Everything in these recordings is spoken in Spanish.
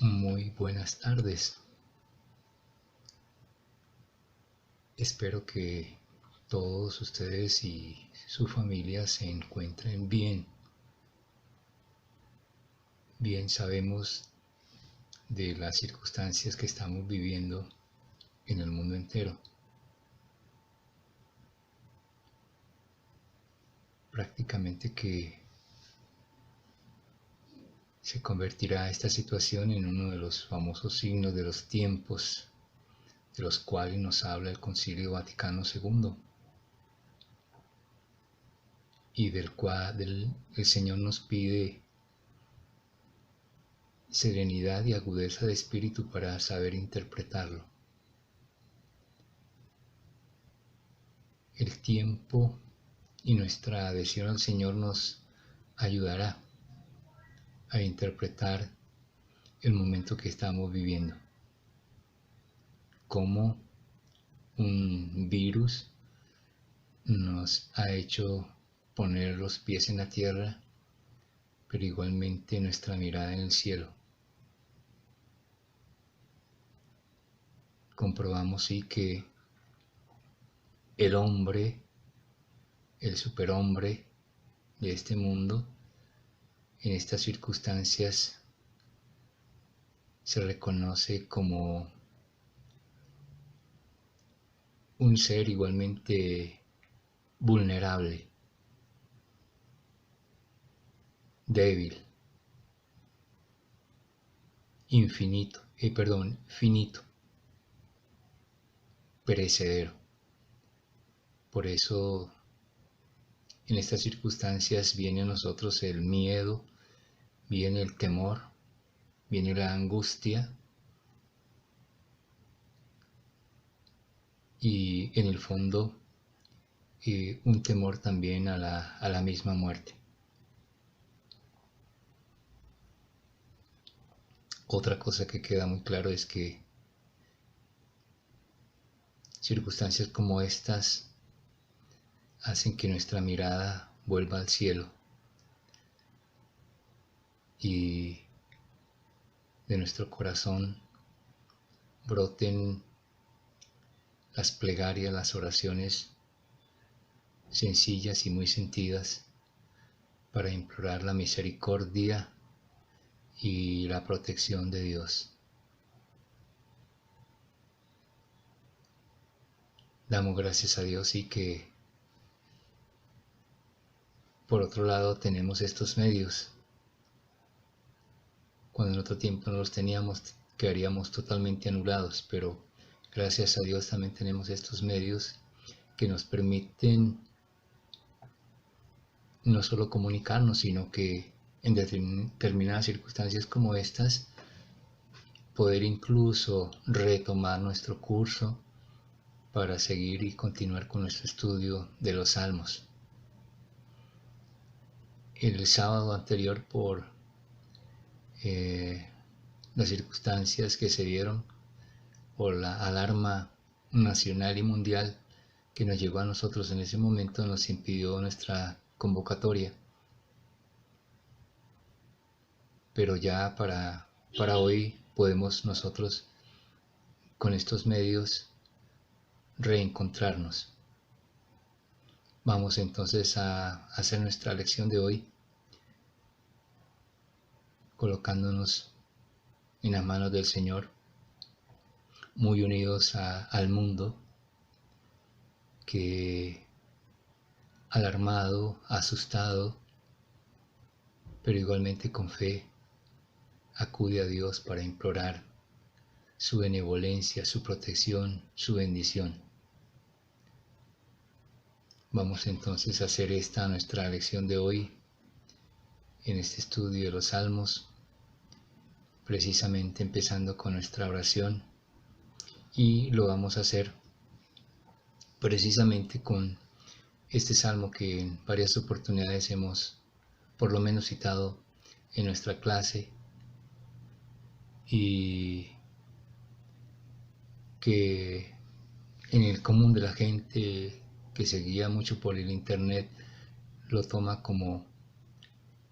Muy buenas tardes. Espero que todos ustedes y su familia se encuentren bien. Bien sabemos de las circunstancias que estamos viviendo en el mundo entero. Prácticamente que se convertirá esta situación en uno de los famosos signos de los tiempos de los cuales nos habla el Concilio Vaticano II y del cual el Señor nos pide serenidad y agudeza de espíritu para saber interpretarlo. El tiempo y nuestra adhesión al Señor nos ayudará a interpretar el momento que estamos viviendo. Cómo un virus nos ha hecho poner los pies en la tierra, pero igualmente nuestra mirada en el cielo. Comprobamos sí que el hombre, el superhombre de este mundo, en estas circunstancias se reconoce como un ser igualmente vulnerable, débil, finito, perecedero. Por eso en estas circunstancias viene a nosotros el miedo, viene el temor, viene la angustia y en el fondo un temor también a la misma muerte. Otra cosa que queda muy claro es que circunstancias como estas hacen que nuestra mirada vuelva al cielo y de nuestro corazón broten las plegarias, las oraciones sencillas y muy sentidas para implorar la misericordia y la protección de Dios. Damos gracias a Dios y que por otro lado tenemos estos medios. Cuando en otro tiempo no los teníamos, quedaríamos totalmente anulados, pero gracias a Dios también tenemos estos medios que nos permiten no solo comunicarnos, sino que en determinadas circunstancias como estas, poder incluso retomar nuestro curso para seguir y continuar con nuestro estudio de los Salmos. El sábado anterior, por las circunstancias que se dieron, por la alarma nacional y mundial que nos llegó a nosotros en ese momento, nos impidió nuestra convocatoria. Pero ya para hoy podemos nosotros con estos medios reencontrarnos. Vamos entonces a hacer nuestra lección de hoy colocándonos en las manos del Señor, muy unidos al mundo que alarmado, asustado, pero igualmente con fe, acude a Dios para implorar su benevolencia, su protección, su bendición. Vamos entonces a hacer esta nuestra lección de hoy en este estudio de los Salmos, precisamente empezando con nuestra oración, y lo vamos a hacer precisamente con este salmo que en varias oportunidades hemos por lo menos citado en nuestra clase y que en el común de la gente que se guía mucho por el internet lo toma como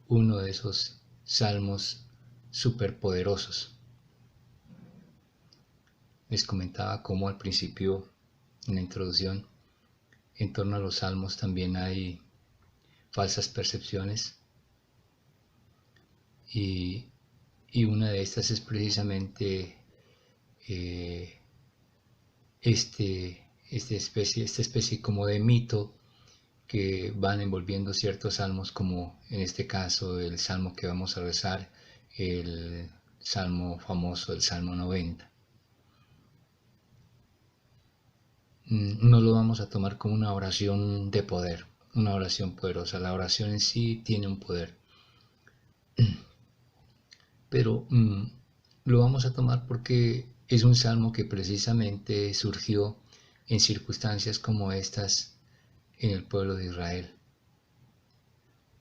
uno de esos salmos superpoderosos. Les comentaba cómo al principio, en la introducción, en torno a los salmos también hay falsas percepciones y, y una de estas es precisamente eh, esta especie como de mito que van envolviendo ciertos salmos, como en este caso el salmo que vamos a rezar, el salmo famoso, el Salmo 90. No lo vamos a tomar como una oración de poder, una oración poderosa. La oración en sí tiene un poder, pero lo vamos a tomar porque es un salmo que precisamente surgió en circunstancias como estas en el pueblo de Israel,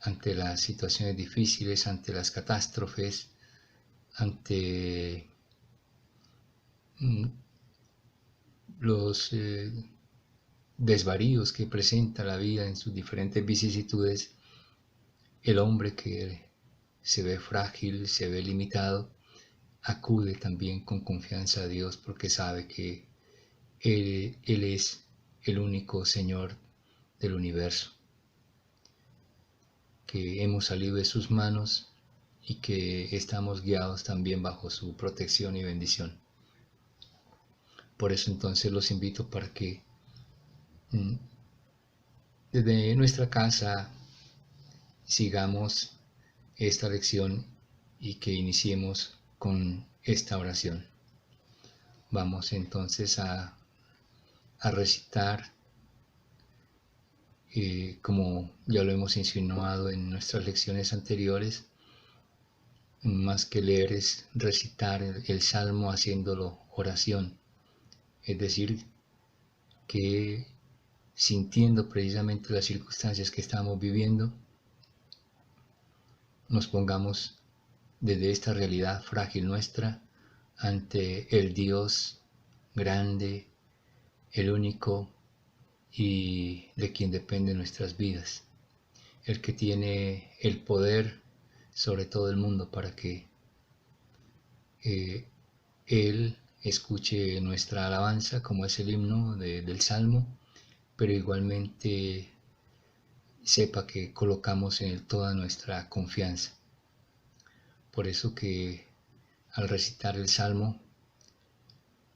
ante las situaciones difíciles, ante las catástrofes, ante los desvaríos que presenta la vida en sus diferentes vicisitudes. El hombre que se ve frágil, se ve limitado, acude también con confianza a Dios porque sabe que Él es el único Señor del universo, que hemos salido de sus manos y que estamos guiados también bajo su protección y bendición. Por eso entonces los invito para que desde nuestra casa sigamos esta lección y que iniciemos con esta oración. Vamos entonces a recitar, como ya lo hemos insinuado en nuestras lecciones anteriores, más que leer es recitar el salmo haciéndolo oración, es decir, que sintiendo precisamente las circunstancias que estamos viviendo, nos pongamos desde esta realidad frágil nuestra ante el Dios grande, el único y de quien dependen nuestras vidas, el que tiene el poder sobre todo el mundo para que Él escuche nuestra alabanza, como es el himno del Salmo, pero igualmente sepa que colocamos en Él toda nuestra confianza. Por eso que al recitar el Salmo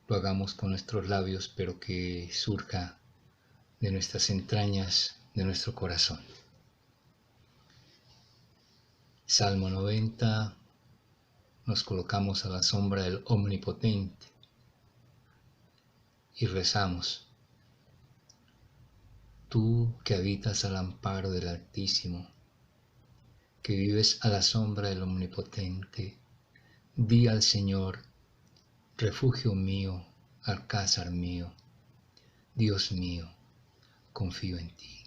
lo hagamos con nuestros labios, pero que surja de nuestras entrañas, de nuestro corazón. Salmo 90, nos colocamos a la sombra del Omnipotente y rezamos. Tú que habitas al amparo del Altísimo, que vives a la sombra del Omnipotente, di al Señor, refugio mío, alcázar mío, Dios mío, confío en ti.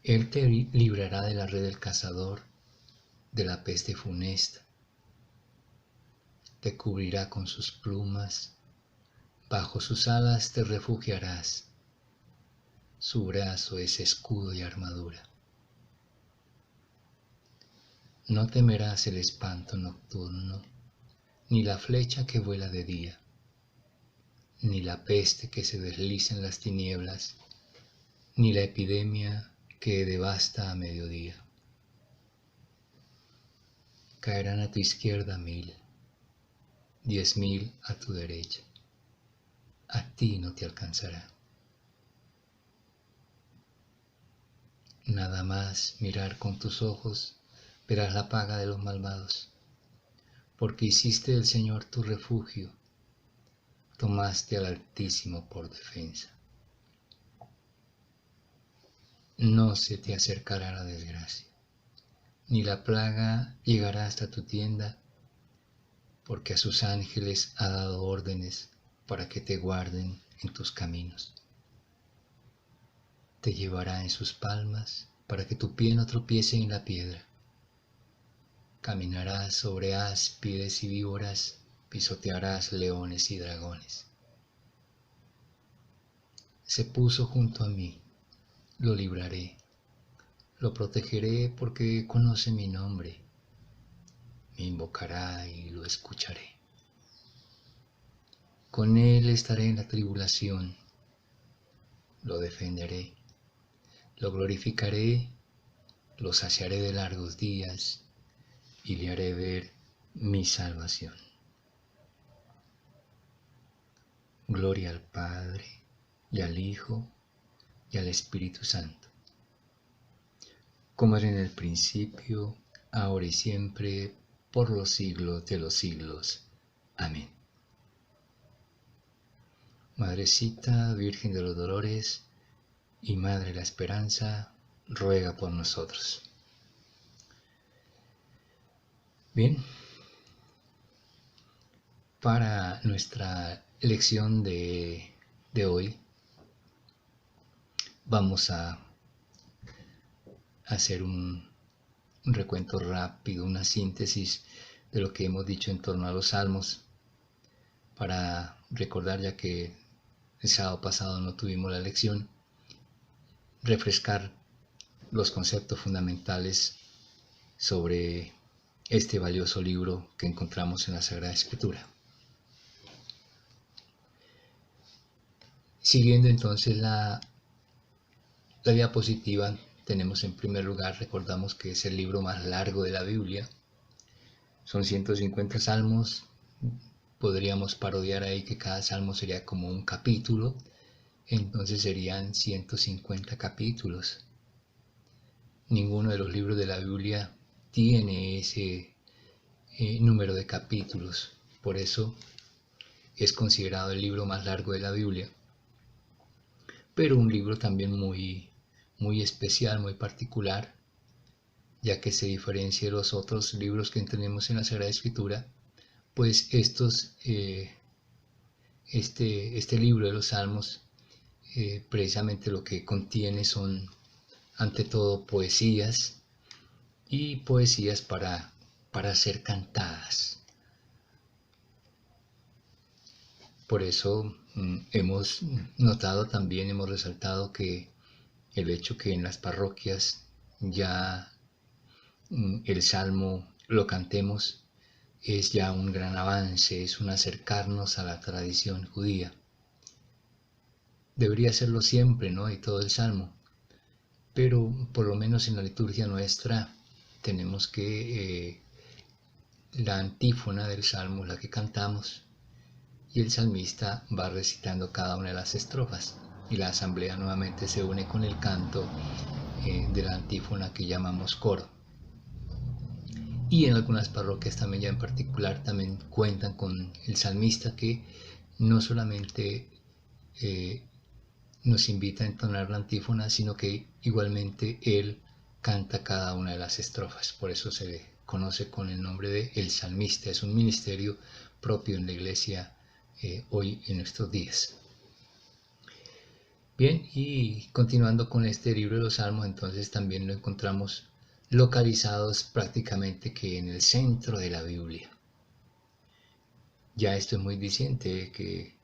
Él te librará de la red del cazador, de la peste funesta. Te cubrirá con sus plumas, bajo sus alas te refugiarás. Su brazo es escudo y armadura. No temerás el espanto nocturno, ni la flecha que vuela de día, ni la peste que se desliza en las tinieblas, ni la epidemia que devasta a mediodía. Caerán a tu izquierda 1000, 10.000 a tu derecha. A ti no te alcanzará. Nada más mirar con tus ojos verás la paga de los malvados, porque hiciste del Señor tu refugio, tomaste al Altísimo por defensa. No se te acercará la desgracia, ni la plaga llegará hasta tu tienda, porque a sus ángeles ha dado órdenes para que te guarden en tus caminos. Te llevará en sus palmas para que tu pie no tropiece en la piedra. Caminarás sobre áspides y víboras, pisotearás leones y dragones. Se puso junto a mí, lo libraré, lo protegeré porque conoce mi nombre. Me invocará y lo escucharé. Con él estaré en la tribulación, lo defenderé, lo glorificaré, lo saciaré de largos días y le haré ver mi salvación. Gloria al Padre, y al Hijo, y al Espíritu Santo, como era en el principio, ahora y siempre, por los siglos de los siglos. Amén. Madrecita Virgen de los Dolores y Madre de la Esperanza, ruega por nosotros. Bien, para nuestra lección de hoy vamos a hacer un recuento rápido, una síntesis de lo que hemos dicho en torno a los salmos, para recordar, ya que el sábado pasado no tuvimos la lección, refrescar los conceptos fundamentales sobre este valioso libro que encontramos en la Sagrada Escritura. Siguiendo entonces la diapositiva, tenemos en primer lugar, recordamos que es el libro más largo de la Biblia. Son 150 salmos. Podríamos parodiar ahí que cada salmo sería como un capítulo, entonces serían 150 capítulos. Ninguno de los libros de la Biblia tiene ese número de capítulos, por eso es considerado el libro más largo de la Biblia, pero un libro también muy especial, muy particular, ya que se diferencia de los otros libros que tenemos en la Sagrada Escritura, pues este libro de los Salmos precisamente lo que contiene son ante todo poesías, y poesías para ser cantadas. Por eso hemos notado también, hemos resaltado que el hecho que en las parroquias ya el salmo lo cantemos es ya un gran avance, es un acercarnos a la tradición judía. Debería serlo siempre, ¿no? Y todo el salmo. Pero por lo menos en la liturgia nuestra tenemos que la antífona del salmo, la que cantamos, y el salmista va recitando cada una de las estrofas, y la asamblea nuevamente se une con el canto de la antífona que llamamos coro. Y en algunas parroquias también ya en particular también cuentan con el salmista, que no solamente nos invita a entonar la antífona, sino que igualmente él canta cada una de las estrofas. Por eso se le conoce con el nombre de el salmista. Es un ministerio propio en la iglesia hoy en nuestros días. Bien, y continuando con este libro de los Salmos, entonces también lo encontramos localizados prácticamente que en el centro de la Biblia. Ya esto es muy diciente, que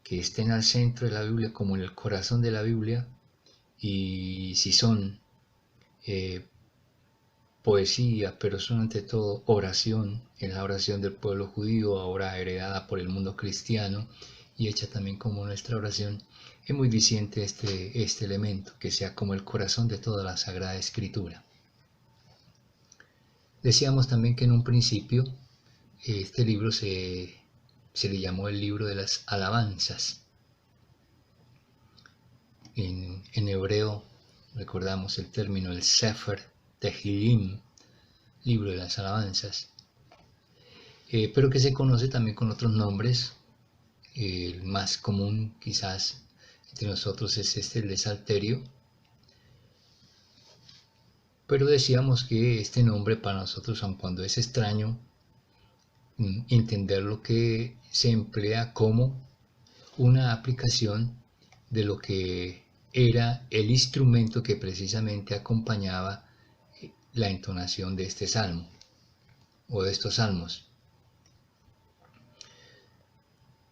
estén al centro de la Biblia, como en el corazón de la Biblia, y si son poesía, pero son ante todo oración, es la oración del pueblo judío, ahora heredada por el mundo cristiano y hecha también como nuestra oración. Es muy diciente este elemento, que sea como el corazón de toda la Sagrada Escritura. Decíamos también que en un principio este libro se le llamó el libro de las alabanzas. En hebreo recordamos el término el Sefer Tehillim, libro de las alabanzas, pero que se conoce también con otros nombres. El más común quizás entre nosotros es el de Salterio, pero decíamos que este nombre para nosotros, aun cuando es extraño entender, lo que se emplea como una aplicación de lo que era el instrumento que precisamente acompañaba la entonación de este salmo o de estos salmos.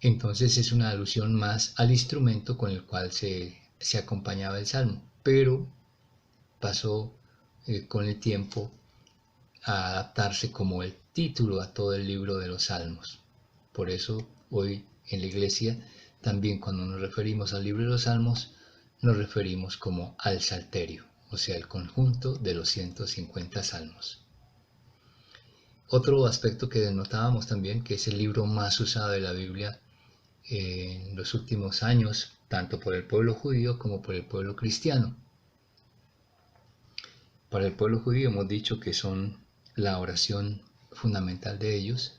Entonces es una alusión más al instrumento con el cual se acompañaba el salmo, pero pasó con el tiempo a adaptarse como el título a todo el libro de los salmos. Por eso hoy en la iglesia, también cuando nos referimos al libro de los Salmos, nos referimos como al Salterio, o sea, el conjunto de los 150 salmos. Otro aspecto que denotábamos también, que es el libro más usado de la Biblia en los últimos años, tanto por el pueblo judío como por el pueblo cristiano. Para el pueblo judío hemos dicho que son la oración fundamental de ellos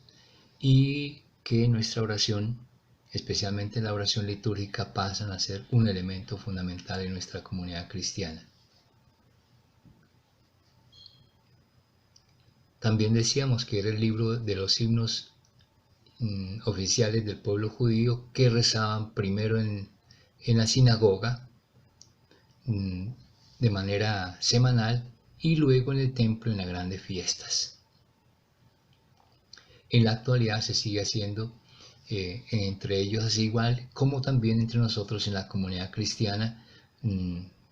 y que nuestra oración, especialmente la oración litúrgica, pasan a ser un elemento fundamental en nuestra comunidad cristiana. También decíamos que era el libro de los himnos oficiales del pueblo judío que rezaban primero en la sinagoga de manera semanal y luego en el templo en las grandes fiestas. En la actualidad se sigue haciendo entre ellos así igual como también entre nosotros en la comunidad cristiana.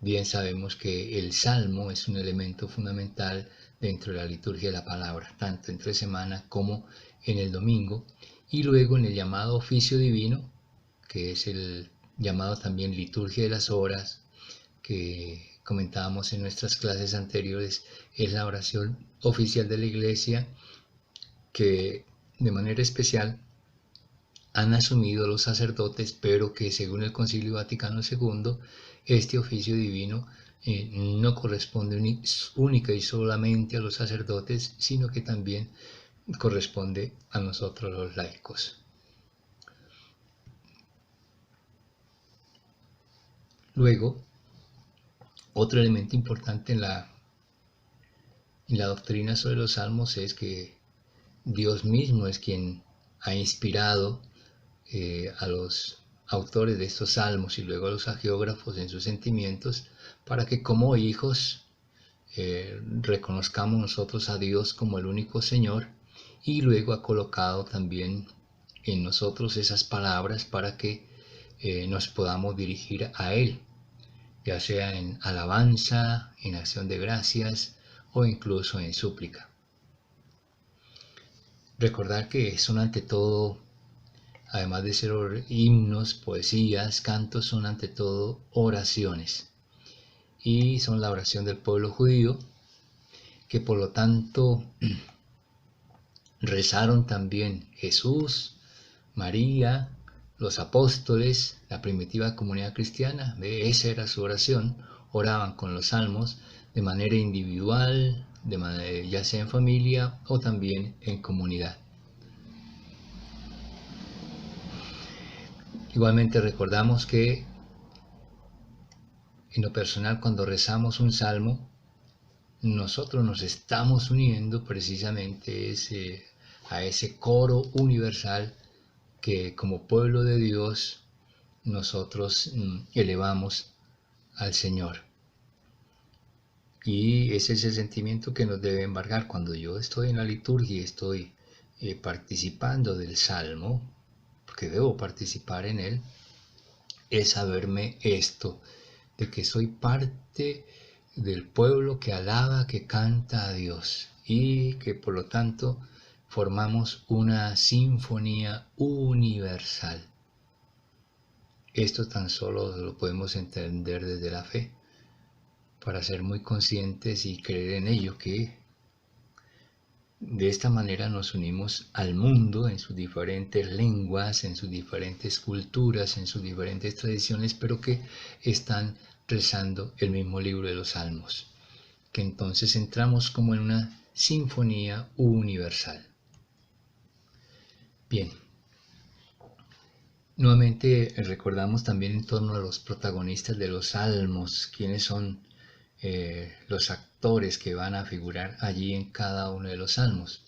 Bien sabemos que el salmo es un elemento fundamental dentro de la liturgia de la palabra, tanto entre semana como en el domingo, y luego en el llamado oficio divino, que es el llamado también liturgia de las horas, que comentábamos en nuestras clases anteriores, es la oración oficial de la iglesia que de manera especial han asumido los sacerdotes, pero que según el Concilio Vaticano II, este oficio divino no corresponde única y solamente a los sacerdotes, sino que también corresponde a nosotros los laicos. Luego, otro elemento importante en la doctrina sobre los salmos es que Dios mismo es quien ha inspirado a los autores de estos salmos y luego a los hagiógrafos en sus sentimientos para que como hijos reconozcamos nosotros a Dios como el único Señor, y luego ha colocado también en nosotros esas palabras para que nos podamos dirigir a Él, ya sea en alabanza, en acción de gracias o incluso en súplica. Recordar que son ante todo, además de ser himnos, poesías, cantos, son ante todo oraciones. Y son la oración del pueblo judío, que por lo tanto rezaron también Jesús, María, los apóstoles, la primitiva comunidad cristiana. Esa era su oración. Oraban con los salmos de manera individual, ya sea en familia o también en comunidad. Igualmente recordamos que en lo personal, cuando rezamos un salmo, nosotros nos estamos uniendo precisamente a ese coro universal que como pueblo de Dios nosotros elevamos al Señor. Y ese es el sentimiento que nos debe embargar cuando yo estoy en la liturgia y estoy participando del salmo, porque debo participar en él, es saberme esto, de que soy parte del pueblo que alaba, que canta a Dios y que por lo tanto formamos una sinfonía universal. Esto tan solo lo podemos entender desde la fe, para ser muy conscientes y creer en ello, que de esta manera nos unimos al mundo en sus diferentes lenguas, en sus diferentes culturas, en sus diferentes tradiciones, pero que están rezando el mismo libro de los Salmos, que entonces entramos como en una sinfonía universal. Bien, nuevamente recordamos también en torno a los protagonistas de los Salmos, quiénes son los actores que van a figurar allí en cada uno de los salmos,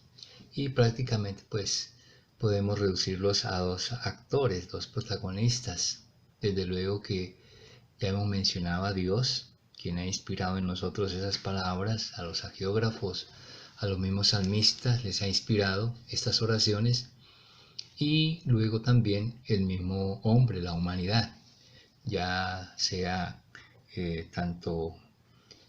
y prácticamente pues podemos reducirlos a dos actores, dos protagonistas. Desde luego que ya hemos mencionado a Dios, quien ha inspirado en nosotros esas palabras, a los hagiógrafos, a los mismos salmistas les ha inspirado estas oraciones, y luego también el mismo hombre, la humanidad, ya sea tanto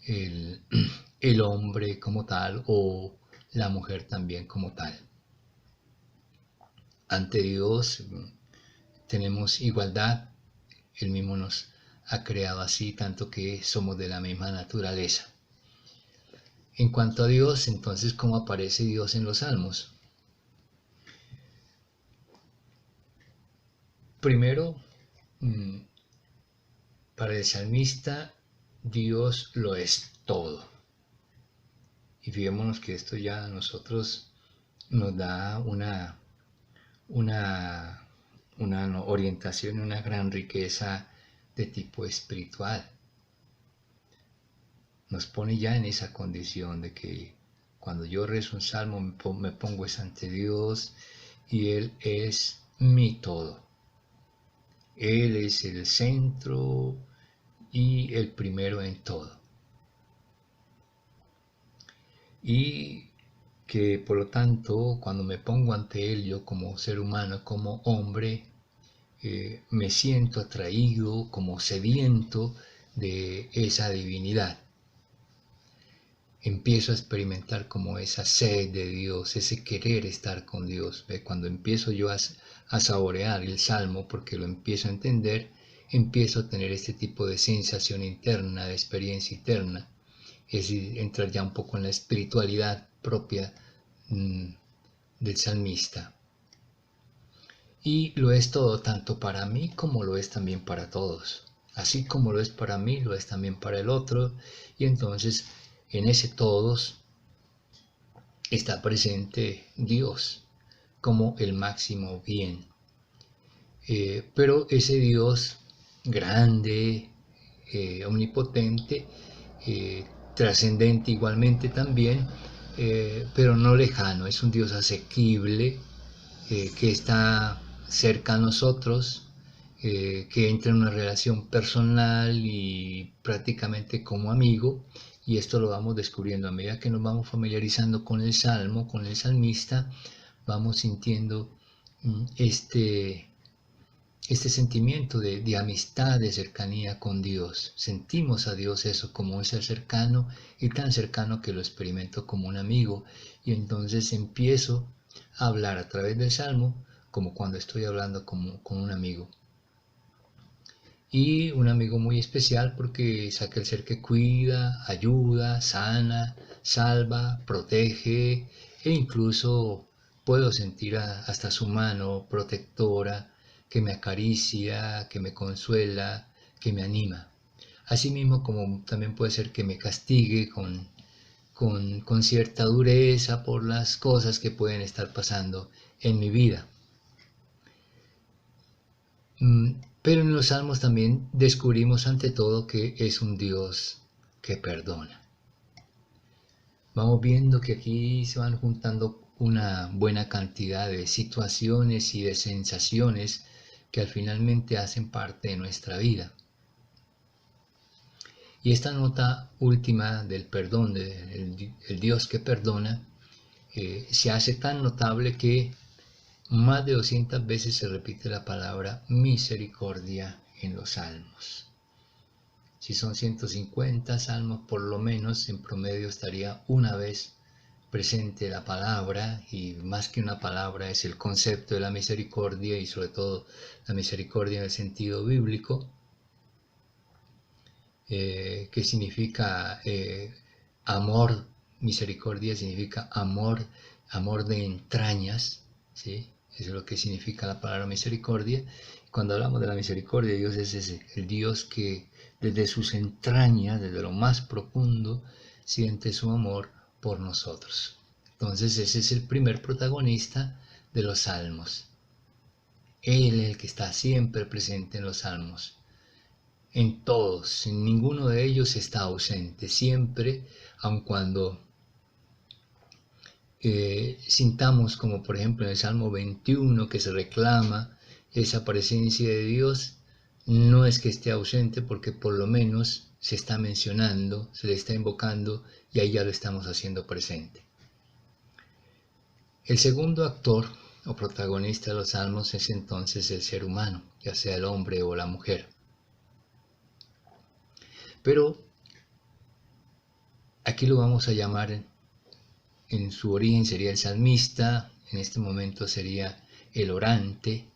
el hombre como tal o la mujer también como tal. Ante Dios tenemos igualdad, Él mismo nos ha creado así, tanto que somos de la misma naturaleza. En cuanto a Dios, entonces, ¿cómo aparece Dios en los Salmos? Primero, para el salmista, Dios lo es todo. Y fijémonos que esto ya a nosotros nos da una orientación, una gran riqueza de tipo espiritual. Nos pone ya en esa condición de que cuando yo rezo un salmo me pongo ante Dios y Él es mi todo. Él es el centro y el primero en todo. Y que por lo tanto, cuando me pongo ante Él, yo como ser humano, como hombre, me siento atraído, como sediento de esa divinidad. Empiezo a experimentar como esa sed de Dios, ese querer estar con Dios. Cuando empiezo yo a saborear el Salmo, porque lo empiezo a entender, empiezo a tener este tipo de sensación interna, de experiencia interna. Es decir, entrar ya un poco en la espiritualidad propia del salmista. Y lo es todo, tanto para mí como lo es también para todos. Así como lo es para mí, lo es también para el otro. Y entonces, en ese todos está presente Dios como el máximo bien. Pero ese Dios grande, omnipotente, trascendente igualmente también, pero no lejano, es un Dios asequible, que está cerca a nosotros, que entra en una relación personal y prácticamente como amigo, y esto lo vamos descubriendo a medida que nos vamos familiarizando con el Salmo, con el salmista, vamos sintiendo este sentimiento de amistad, de cercanía con Dios. Sentimos a Dios eso como un ser cercano y tan cercano que lo experimento como un amigo, y entonces empiezo a hablar a través del Salmo como cuando estoy hablando con un amigo. Y un amigo muy especial porque es aquel ser que cuida, ayuda, sana, salva, protege, e incluso puedo sentir hasta su mano protectora que me acaricia, que me consuela, que me anima. Asimismo, como también puede ser que me castigue con cierta dureza por las cosas que pueden estar pasando en mi vida. Pero en los Salmos también descubrimos ante todo que es un Dios que perdona. Vamos viendo que aquí se van juntando una buena cantidad de situaciones y de sensaciones que al finalmente hacen parte de nuestra vida. Y esta nota última del perdón, el Dios que perdona, se hace tan notable que más de 200 veces se repite la palabra misericordia en los salmos. Si son 150 salmos, por lo menos en promedio estaría una vez presente la palabra, y más que una palabra es el concepto de la misericordia, y sobre todo la misericordia en el sentido bíblico, que significa amor. Misericordia significa amor, amor de entrañas, ¿sí? Eso es lo que significa la palabra misericordia. Cuando hablamos de la misericordia, Dios es ese, el Dios que desde sus entrañas, desde lo más profundo, siente su amor por nosotros. Entonces ese es el primer protagonista de los salmos. Él es el que está siempre presente en los salmos. En todos, en ninguno de ellos está ausente, siempre, aun cuando sintamos como por ejemplo en el Salmo 21 que se reclama esa presencia de Dios, no es que esté ausente, porque por lo menos se está mencionando, se le está invocando, y ahí ya lo estamos haciendo presente. El segundo actor o protagonista de los salmos es entonces el ser humano, ya sea el hombre o la mujer. Pero aquí lo vamos a llamar, en su origen sería el salmista, en este momento sería el orante,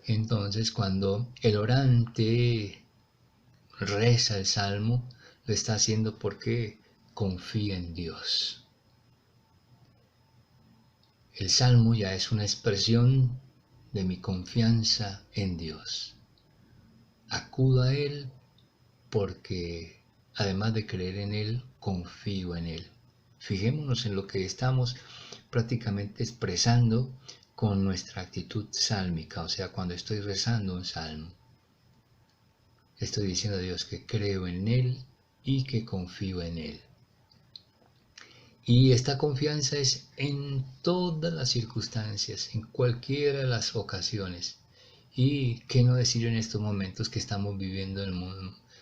Entonces, cuando el orante reza el salmo, lo está haciendo porque confía en Dios. El salmo ya es una expresión de mi confianza en Dios. Acudo a Él porque, además de creer en Él, confío en Él. Fijémonos en lo que estamos prácticamente expresando con nuestra actitud sálmica, o sea, cuando estoy rezando un salmo. Estoy diciendo a Dios que creo en Él y que confío en Él. Y esta confianza es en todas las circunstancias, en cualquiera de las ocasiones. Y qué no decir en estos momentos que estamos viviendo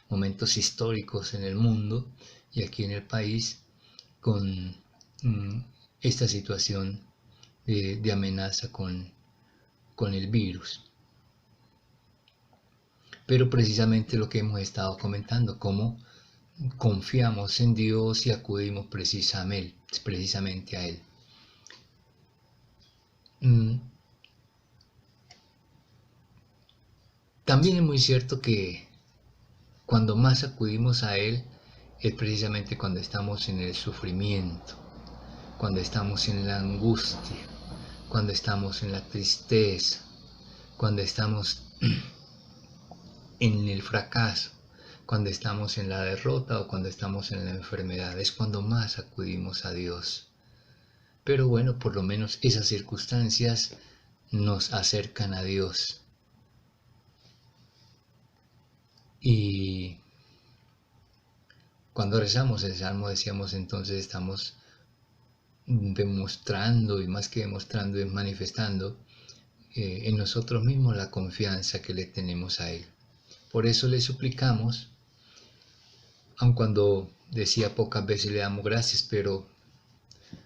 momentos históricos en el mundo y aquí en el país con esta situación de amenaza con el virus. Pero precisamente lo que hemos estado comentando, cómo confiamos en Dios y acudimos precisamente a Él. También es muy cierto que cuando más acudimos a Él es precisamente cuando estamos en el sufrimiento, cuando estamos en la angustia, cuando estamos en la tristeza, cuando estamos en el fracaso, cuando estamos en la derrota o cuando estamos en la enfermedad. Es cuando más acudimos a Dios. Pero bueno, por lo menos esas circunstancias nos acercan a Dios. Y cuando rezamos el Salmo, decíamos, entonces estamos demostrando, y más que demostrando, es manifestando en nosotros mismos la confianza que le tenemos a Él. Por eso le suplicamos, aun cuando decía pocas veces le damos gracias, pero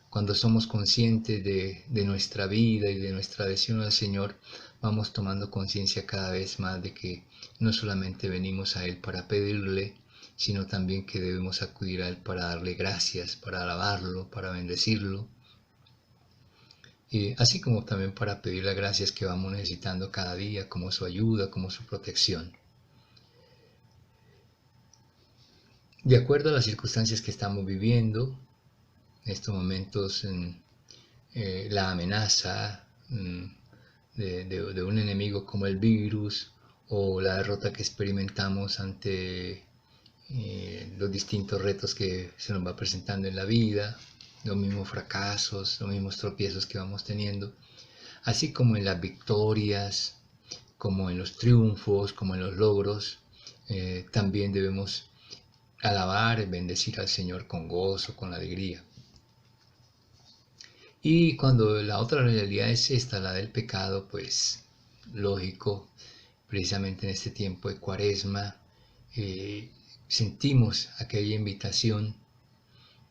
cuando somos conscientes de nuestra vida y de nuestra adhesión al Señor, vamos tomando conciencia cada vez más de que no solamente venimos a Él para pedirle, sino también que debemos acudir a Él para darle gracias, para alabarlo, para bendecirlo, así como también para pedir las gracias que vamos necesitando cada día, como su ayuda, como su protección. De acuerdo a las circunstancias que estamos viviendo, en estos momentos la amenaza de un enemigo como el virus o la derrota que experimentamos ante los distintos retos que se nos va presentando en la vida, los mismos fracasos, los mismos tropiezos que vamos teniendo, así como en las victorias, como en los triunfos, como en los logros, también debemos alabar y bendecir al Señor con gozo, con alegría. Y cuando la otra realidad es esta, la del pecado, pues lógico, precisamente en este tiempo de Cuaresma, sentimos aquella invitación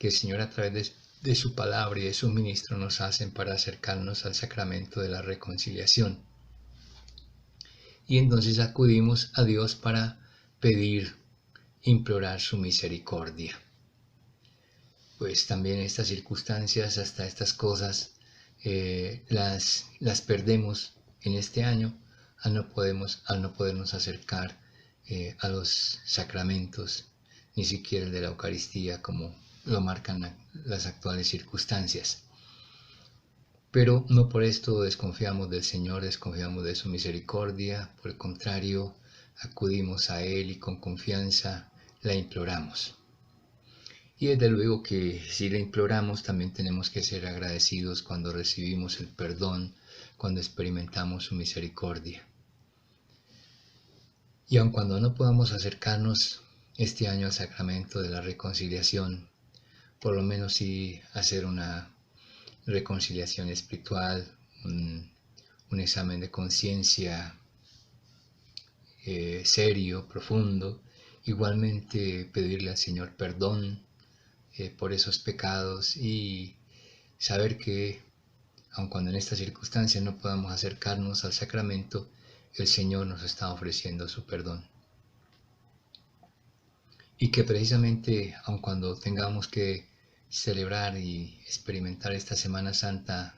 que el Señor a través de su palabra y de sus ministros nos hacen para acercarnos al sacramento de la reconciliación. Y entonces acudimos a Dios para pedir, implorar su misericordia. Pues también estas circunstancias, hasta estas cosas, las perdemos en este año al no podernos acercar a los sacramentos, ni siquiera el de la Eucaristía como lo marcan las actuales circunstancias. Pero no por esto desconfiamos del Señor, desconfiamos de su misericordia, por el contrario, acudimos a Él y con confianza la imploramos. Y desde luego que si le imploramos también tenemos que ser agradecidos cuando recibimos el perdón, cuando experimentamos su misericordia. Y aun cuando no podamos acercarnos este año al sacramento de la reconciliación, por lo menos sí hacer una reconciliación espiritual, un examen de conciencia serio, profundo, igualmente pedirle al Señor perdón por esos pecados y saber que aun cuando en estas circunstancias no podamos acercarnos al sacramento, el Señor nos está ofreciendo su perdón. Y que precisamente, aun cuando tengamos que celebrar y experimentar esta Semana Santa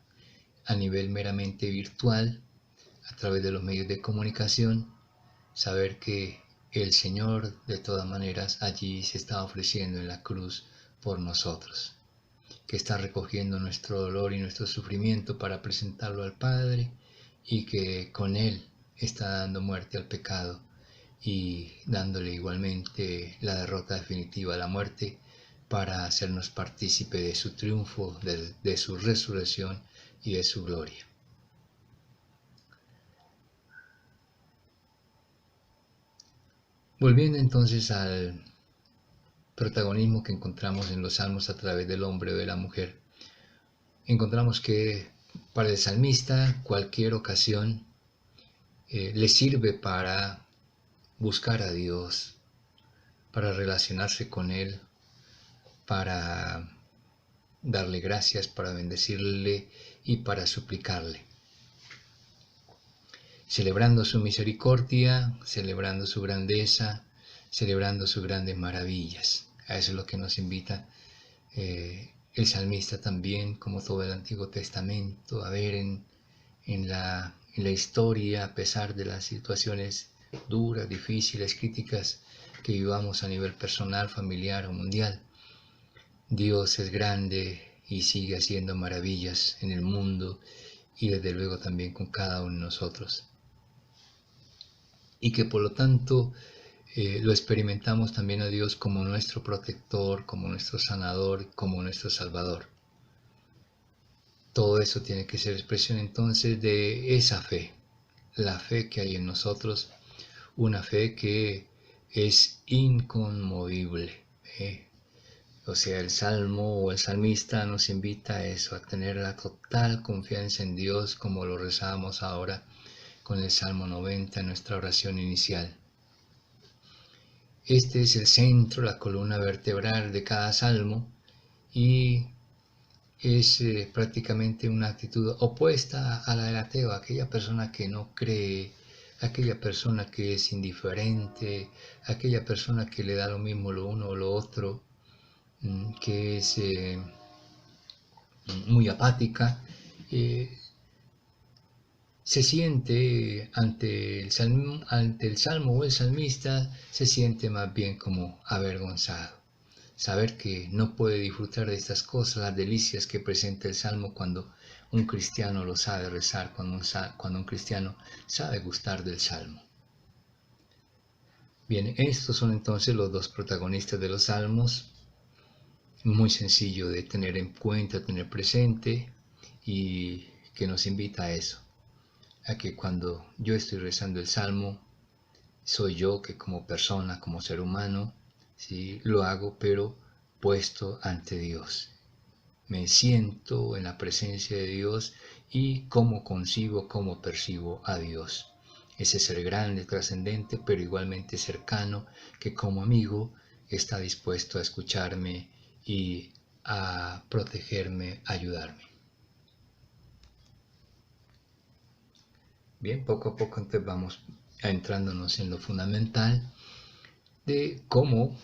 a nivel meramente virtual, a través de los medios de comunicación, saber que el Señor de todas maneras allí se está ofreciendo en la cruz por nosotros, que está recogiendo nuestro dolor y nuestro sufrimiento para presentarlo al Padre, y que con Él está dando muerte al pecado y dándole igualmente la derrota definitiva a la muerte, para hacernos partícipe de su triunfo, de su resurrección y de su gloria. Volviendo entonces al protagonismo que encontramos en los salmos a través del hombre o de la mujer, encontramos que para el salmista cualquier ocasión le sirve para buscar a Dios, para relacionarse con Él, para darle gracias, para bendecirle y para suplicarle, celebrando su misericordia, celebrando su grandeza, celebrando sus grandes maravillas. A eso es lo que nos invita el salmista también, como todo el Antiguo Testamento, a ver en la historia, a pesar de las situaciones duras, difíciles, críticas que vivamos a nivel personal, familiar o mundial. Dios es grande y sigue haciendo maravillas en el mundo, y desde luego también con cada uno de nosotros. Y que por lo tanto lo experimentamos también a Dios como nuestro protector, como nuestro sanador, como nuestro salvador. Todo eso tiene que ser expresión entonces de esa fe, la fe que hay en nosotros, una fe que es inconmovible. O sea, el salmo o el salmista nos invita a eso, a tener la total confianza en Dios, como lo rezábamos ahora con el Salmo 90 en nuestra oración inicial. Este es el centro, la columna vertebral de cada salmo, y es prácticamente una actitud opuesta a la del ateo, aquella persona que no cree, aquella persona que es indiferente, aquella persona que le da lo mismo lo uno o lo otro, que es muy apática. Se siente ante el salmo o el salmista, se siente más bien como avergonzado. Saber que no puede disfrutar de estas cosas, las delicias que presenta el salmo, cuando un cristiano lo sabe rezar, cuando un cristiano sabe gustar del salmo. Bien, estos son entonces los dos protagonistas de los salmos, muy sencillo de tener en cuenta, tener presente, y que nos invita a eso, a que cuando yo estoy rezando el salmo, soy yo que como persona, como ser humano, ¿sí? Lo hago, pero puesto ante Dios. Me siento en la presencia de Dios y cómo concibo, cómo percibo a Dios. Ese ser grande, trascendente, pero igualmente cercano, que como amigo está dispuesto a escucharme y a protegerme, a ayudarme. Bien, poco a poco entonces vamos adentrándonos en lo fundamental de cómo,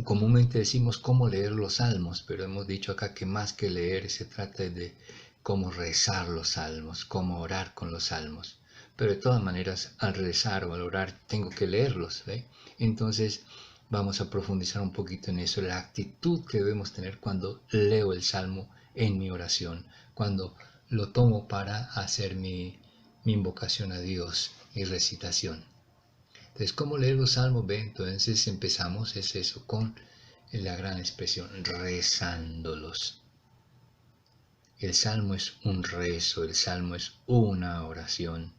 comúnmente decimos cómo leer los salmos, pero hemos dicho acá que más que leer se trata de cómo rezar los salmos, cómo orar con los salmos. Pero de todas maneras, al rezar o al orar tengo que leerlos, ¿ve? Entonces vamos a profundizar un poquito en eso, la actitud que debemos tener cuando leo el salmo en mi oración, cuando lo tomo para hacer mi invocación a Dios y recitación. Entonces, ¿cómo leer los salmos? Ve, entonces empezamos, es eso, con la gran expresión, rezándolos. El salmo es un rezo, el salmo es una oración.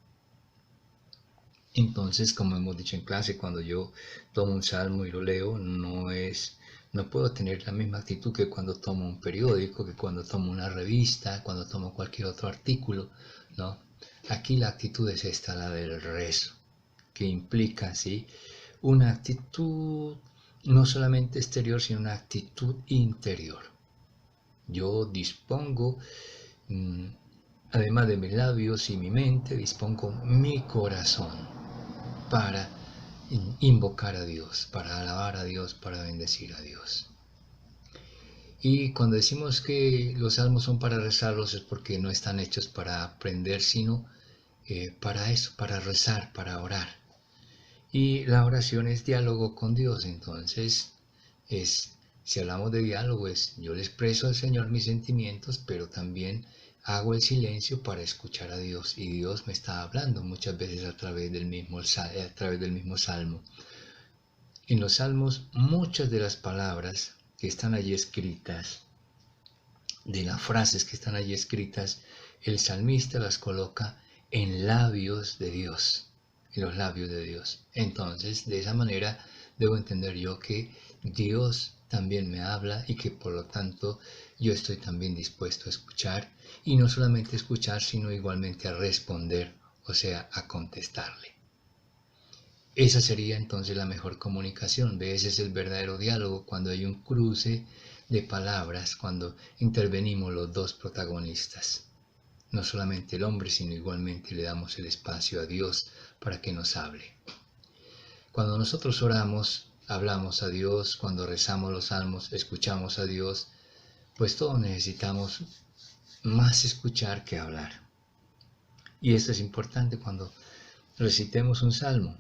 Entonces, como hemos dicho en clase, cuando yo tomo un salmo y lo leo, no puedo tener la misma actitud que cuando tomo un periódico, que cuando tomo una revista, cuando tomo cualquier otro artículo, ¿no? Aquí la actitud es esta, la del rezo, que implica, ¿sí?, una actitud no solamente exterior, sino una actitud interior. Yo dispongo, además de mis labios y mi mente, dispongo mi corazón para invocar a Dios, para alabar a Dios, para bendecir a Dios. Y cuando decimos que los salmos son para rezarlos, es porque no están hechos para aprender, sino para eso, para rezar, para orar. Y la oración es diálogo con Dios, entonces si hablamos de diálogo yo le expreso al Señor mis sentimientos, pero también hago el silencio para escuchar a Dios, y Dios me está hablando muchas veces a través del mismo salmo. En los salmos, muchas de las palabras que están allí escritas, de las frases que están allí escritas, el salmista las coloca en labios de Dios, en los labios de Dios. Entonces, de esa manera debo entender yo que Dios también me habla y que por lo tanto yo estoy también dispuesto a escuchar, y no solamente escuchar, sino igualmente a responder, o sea, a contestarle. Esa sería entonces la mejor comunicación. Ese es el verdadero diálogo, cuando hay un cruce de palabras, cuando intervenimos los dos protagonistas. No solamente el hombre, sino igualmente le damos el espacio a Dios para que nos hable. Cuando nosotros oramos, hablamos a Dios. Cuando rezamos los salmos, escuchamos a Dios. Pues todos necesitamos más escuchar que hablar. Y esto es importante cuando recitemos un salmo.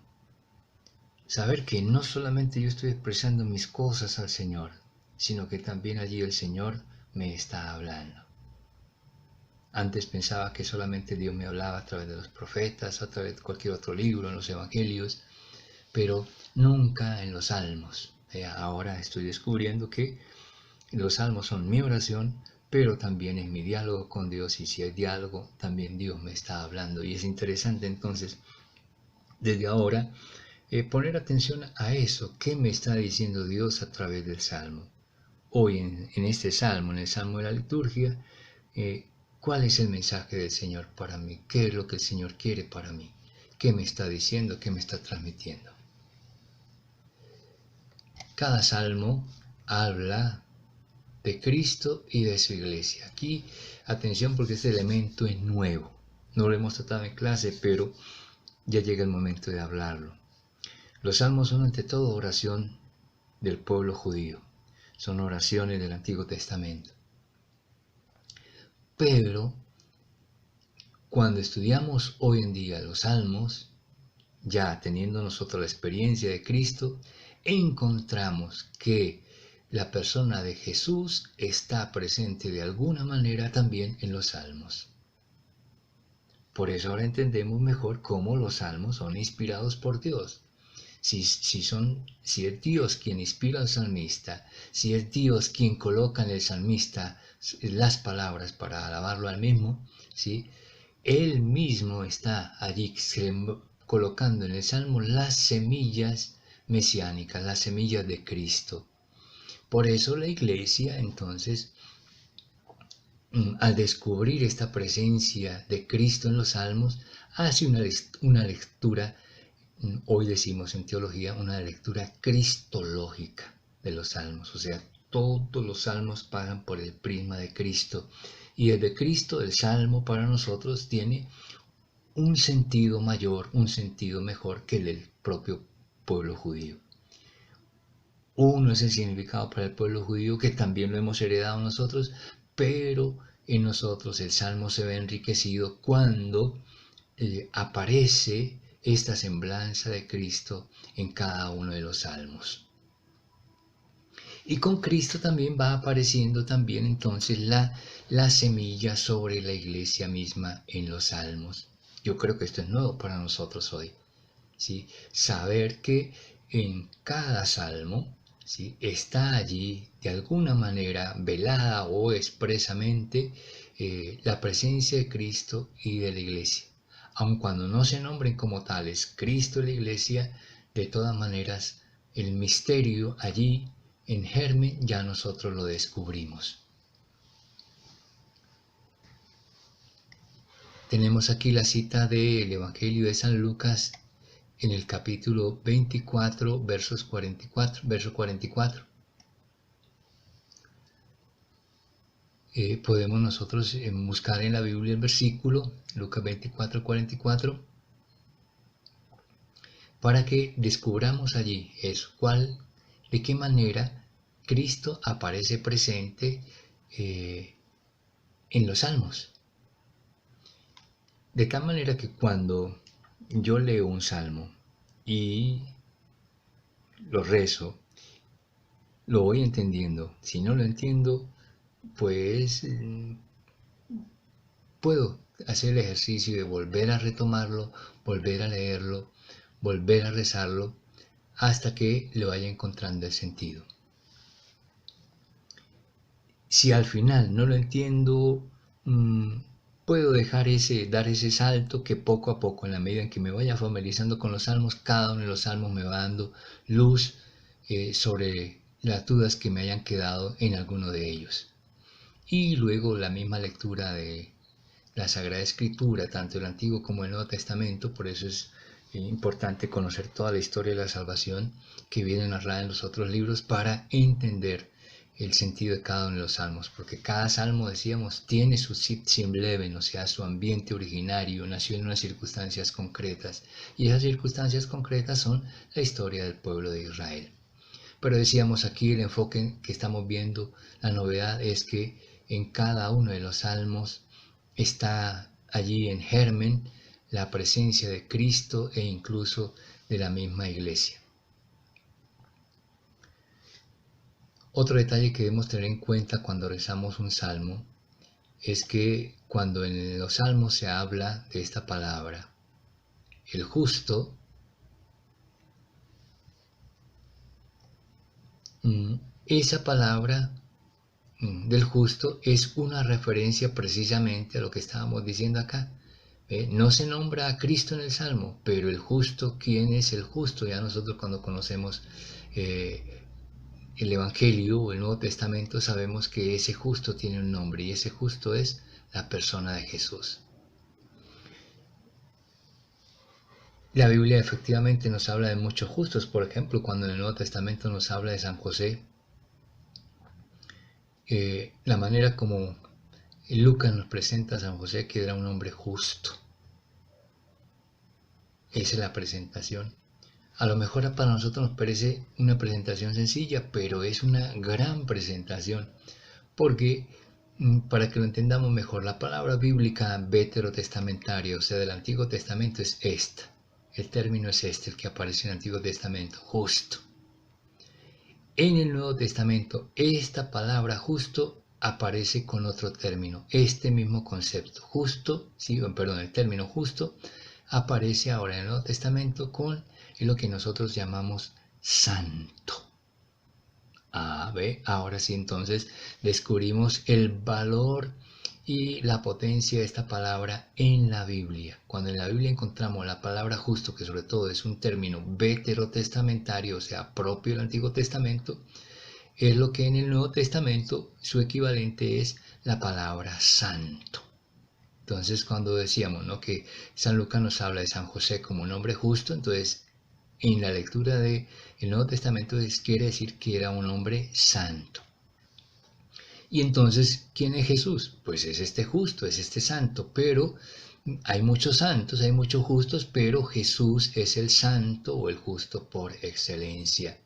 Saber que no solamente yo estoy expresando mis cosas al Señor, sino que también allí el Señor me está hablando. Antes pensaba que solamente Dios me hablaba a través de los profetas, a través de cualquier otro libro, en los evangelios, pero nunca en los salmos. Ahora estoy descubriendo que los salmos son mi oración, pero también es mi diálogo con Dios, y si hay diálogo, también Dios me está hablando. Y es interesante entonces, desde ahora, poner atención a eso. ¿Qué me está diciendo Dios a través del salmo? Hoy en este salmo, en el salmo de la liturgia, ¿cuál es el mensaje del Señor para mí? ¿Qué es lo que el Señor quiere para mí? ¿Qué me está diciendo? ¿Qué me está transmitiendo? Cada salmo habla de Cristo y de su iglesia. Aquí, atención, porque este elemento es nuevo. No lo hemos tratado en clase, pero ya llega el momento de hablarlo. Los salmos son ante todo oración del pueblo judío. Son oraciones del Antiguo Testamento. Pero cuando estudiamos hoy en día los salmos, ya teniendo nosotros la experiencia de Cristo, encontramos que la persona de Jesús está presente de alguna manera también en los salmos. Por eso ahora entendemos mejor cómo los salmos son inspirados por Dios. Si es Dios quien inspira al salmista, si es Dios quien coloca en el salmista las palabras para alabarlo al mismo, ¿sí? Él mismo está allí colocando en el salmo las semillas mesiánicas, las semillas de Cristo. Por eso la iglesia, entonces, al descubrir esta presencia de Cristo en los salmos, hace una lectura. Hoy decimos en teología una lectura cristológica de los salmos, o sea, todos los salmos pasan por el prisma de Cristo, y desde Cristo el salmo para nosotros tiene un sentido mayor, un sentido mejor que el del propio pueblo judío. Uno es el significado para el pueblo judío, que también lo hemos heredado nosotros, pero en nosotros el salmo se ve enriquecido cuando aparece esta semblanza de Cristo en cada uno de los salmos. Y con Cristo también va apareciendo también entonces la semilla sobre la iglesia misma en los salmos. Yo creo que esto es nuevo para nosotros hoy, ¿sí? Saber que en cada salmo, ¿sí?, está allí de alguna manera velada o expresamente la presencia de Cristo y de la iglesia. Aun cuando no se nombren como tales Cristo y la iglesia, de todas maneras el misterio allí en germen ya nosotros lo descubrimos. Tenemos aquí la cita del Evangelio de San Lucas en el capítulo 24, verso 44. Podemos nosotros buscar en la Biblia el versículo, Lucas 24, 44, para que descubramos allí eso, de qué manera Cristo aparece presente en los salmos. De tal manera que cuando yo leo un salmo y lo rezo, lo voy entendiendo. Si no lo entiendo, pues puedo hacer el ejercicio de volver a retomarlo, volver a leerlo, volver a rezarlo, hasta que le vaya encontrando el sentido. Si al final no lo entiendo, puedo dar ese salto que poco a poco, en la medida en que me vaya familiarizando con los salmos, cada uno de los salmos me va dando luz sobre las dudas que me hayan quedado en alguno de ellos. Y luego la misma lectura de la Sagrada Escritura, tanto el Antiguo como el Nuevo Testamento, por eso es importante conocer toda la historia de la salvación que viene narrada en los otros libros para entender el sentido de cada uno de los salmos, porque cada salmo, decíamos, tiene su sitsim leven, o sea, su ambiente originario, nació en unas circunstancias concretas, y esas circunstancias concretas son la historia del pueblo de Israel. Pero decíamos aquí el enfoque que estamos viendo, la novedad es que en cada uno de los salmos está allí en germen la presencia de Cristo e incluso de la misma iglesia. Otro detalle que debemos tener en cuenta cuando rezamos un salmo es que cuando en los salmos se habla de esta palabra, el justo, esa palabra del justo es una referencia precisamente a lo que estábamos diciendo acá. No se nombra a Cristo en el Salmo, pero el justo, ¿quién es el justo? Ya nosotros cuando conocemos el Evangelio o el Nuevo Testamento sabemos que ese justo tiene un nombre y ese justo es la persona de Jesús. La Biblia efectivamente nos habla de muchos justos, por ejemplo, cuando en el Nuevo Testamento nos habla de San José, la manera como Lucas nos presenta a San José que era un hombre justo. Esa es la presentación. A lo mejor para nosotros nos parece una presentación sencilla, pero es una gran presentación, porque para que lo entendamos mejor, la palabra bíblica veterotestamentaria, o sea, del Antiguo Testamento es esta. El término es este, el que aparece en el Antiguo Testamento, justo. En el Nuevo Testamento, esta palabra justo aparece con otro término, este mismo concepto, justo, sí, perdón, el término justo aparece ahora en el Nuevo Testamento con lo que nosotros llamamos santo. Ahora sí, entonces descubrimos el valor y la potencia de esta palabra en la Biblia. Cuando en la Biblia encontramos la palabra justo, que sobre todo es un término veterotestamentario, o sea, propio del Antiguo Testamento, es lo que en el Nuevo Testamento su equivalente es la palabra santo. Entonces, cuando decíamos, ¿no?, que San Lucas nos habla de San José como un hombre justo, entonces en la lectura del Nuevo Testamento quiere decir que era un hombre santo. Y entonces, ¿quién es Jesús? Pues es este justo, es este santo, pero hay muchos santos, hay muchos justos, pero Jesús es el santo o el justo por excelencia.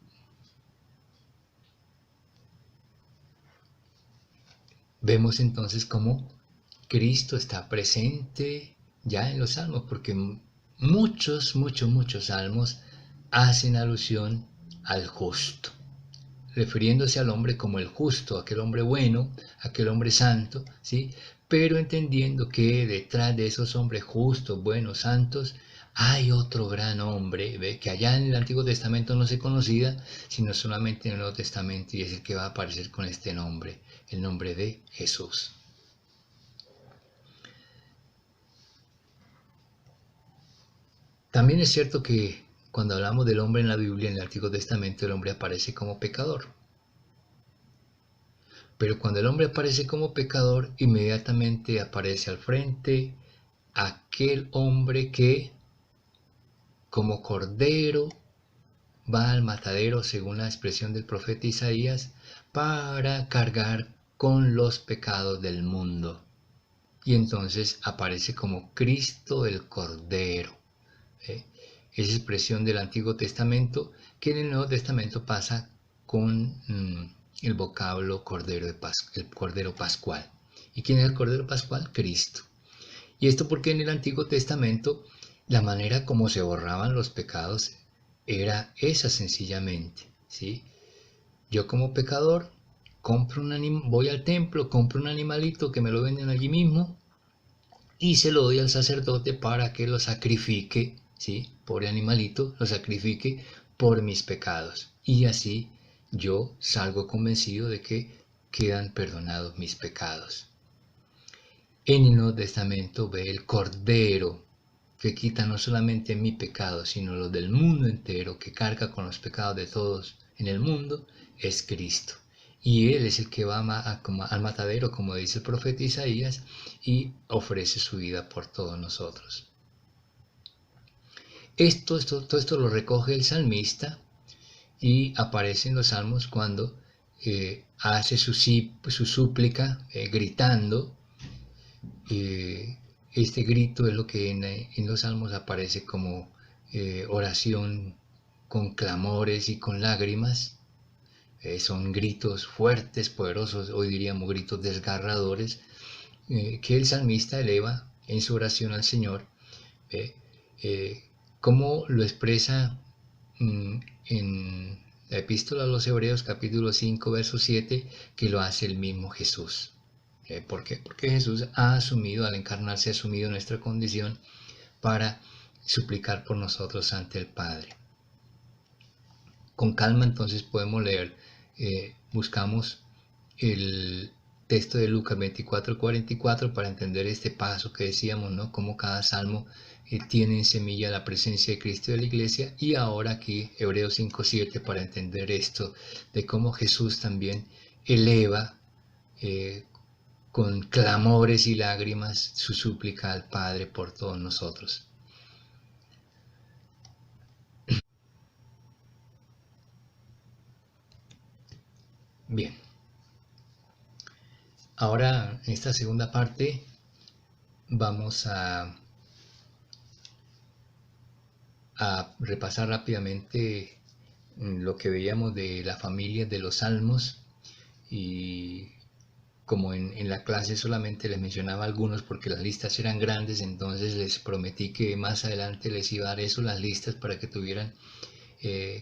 Vemos entonces cómo Cristo está presente ya en los salmos, porque muchos salmos hacen alusión al justo, refiriéndose al hombre como el justo, aquel hombre bueno, aquel hombre santo, ¿sí? Pero entendiendo que detrás de esos hombres justos, buenos, santos, hay otro gran hombre, ¿ve?, que allá en el Antiguo Testamento no se conocía, sino solamente en el Nuevo Testamento, y es el que va a aparecer con este nombre, el nombre de Jesús. También es cierto que cuando hablamos del hombre en la Biblia, en el Antiguo Testamento, el hombre aparece como pecador. Pero cuando el hombre aparece como pecador, inmediatamente aparece al frente aquel hombre que, como cordero, va al matadero, según la expresión del profeta Isaías, para cargar con los pecados del mundo. Y entonces aparece como Cristo el Cordero. Esa expresión del Antiguo Testamento que en el Nuevo Testamento pasa con el vocablo Cordero, el Cordero Pascual. ¿Y quién es el Cordero Pascual? Cristo. Y esto porque en el Antiguo Testamento la manera como se borraban los pecados era esa sencillamente, ¿sí? Yo como pecador voy al templo, compro un animalito que me lo venden allí mismo y se lo doy al sacerdote para que lo sacrifique, ¿sí? Pobre animalito, lo sacrifique por mis pecados. Y así yo salgo convencido de que quedan perdonados mis pecados. En el Nuevo Testamento ve el Cordero que quita no solamente mi pecado, sino los del mundo entero, que carga con los pecados de todos en el mundo, es Cristo. Y Él es el que va al matadero, como dice el profeta Isaías, y ofrece su vida por todos nosotros. Todo esto lo recoge el salmista y aparece en los salmos cuando hace su súplica gritando. Este grito es lo que en los salmos aparece como oración con clamores y con lágrimas. Son gritos fuertes, poderosos, hoy diríamos gritos desgarradores, que el salmista eleva en su oración al Señor. ¿Cómo lo expresa en la epístola a los Hebreos capítulo 5 verso 7? Que lo hace el mismo Jesús. ¿Por qué? Porque Jesús ha asumido, al encarnarse, ha asumido nuestra condición para suplicar por nosotros ante el Padre. Con calma entonces podemos leer, buscamos el texto de Lucas 24:44 para entender este paso que decíamos, ¿no? Cómo cada salmo tiene en semilla la presencia de Cristo y de la Iglesia, y ahora aquí Hebreos 5:7 para entender esto de cómo Jesús también eleva con clamores y lágrimas su súplica al Padre por todos nosotros. Bien, ahora en esta segunda parte vamos a repasar rápidamente lo que veíamos de la familia de los salmos, y como en la clase solamente les mencionaba algunos porque las listas eran grandes, entonces les prometí que más adelante les iba a dar eso, las listas, para que tuvieran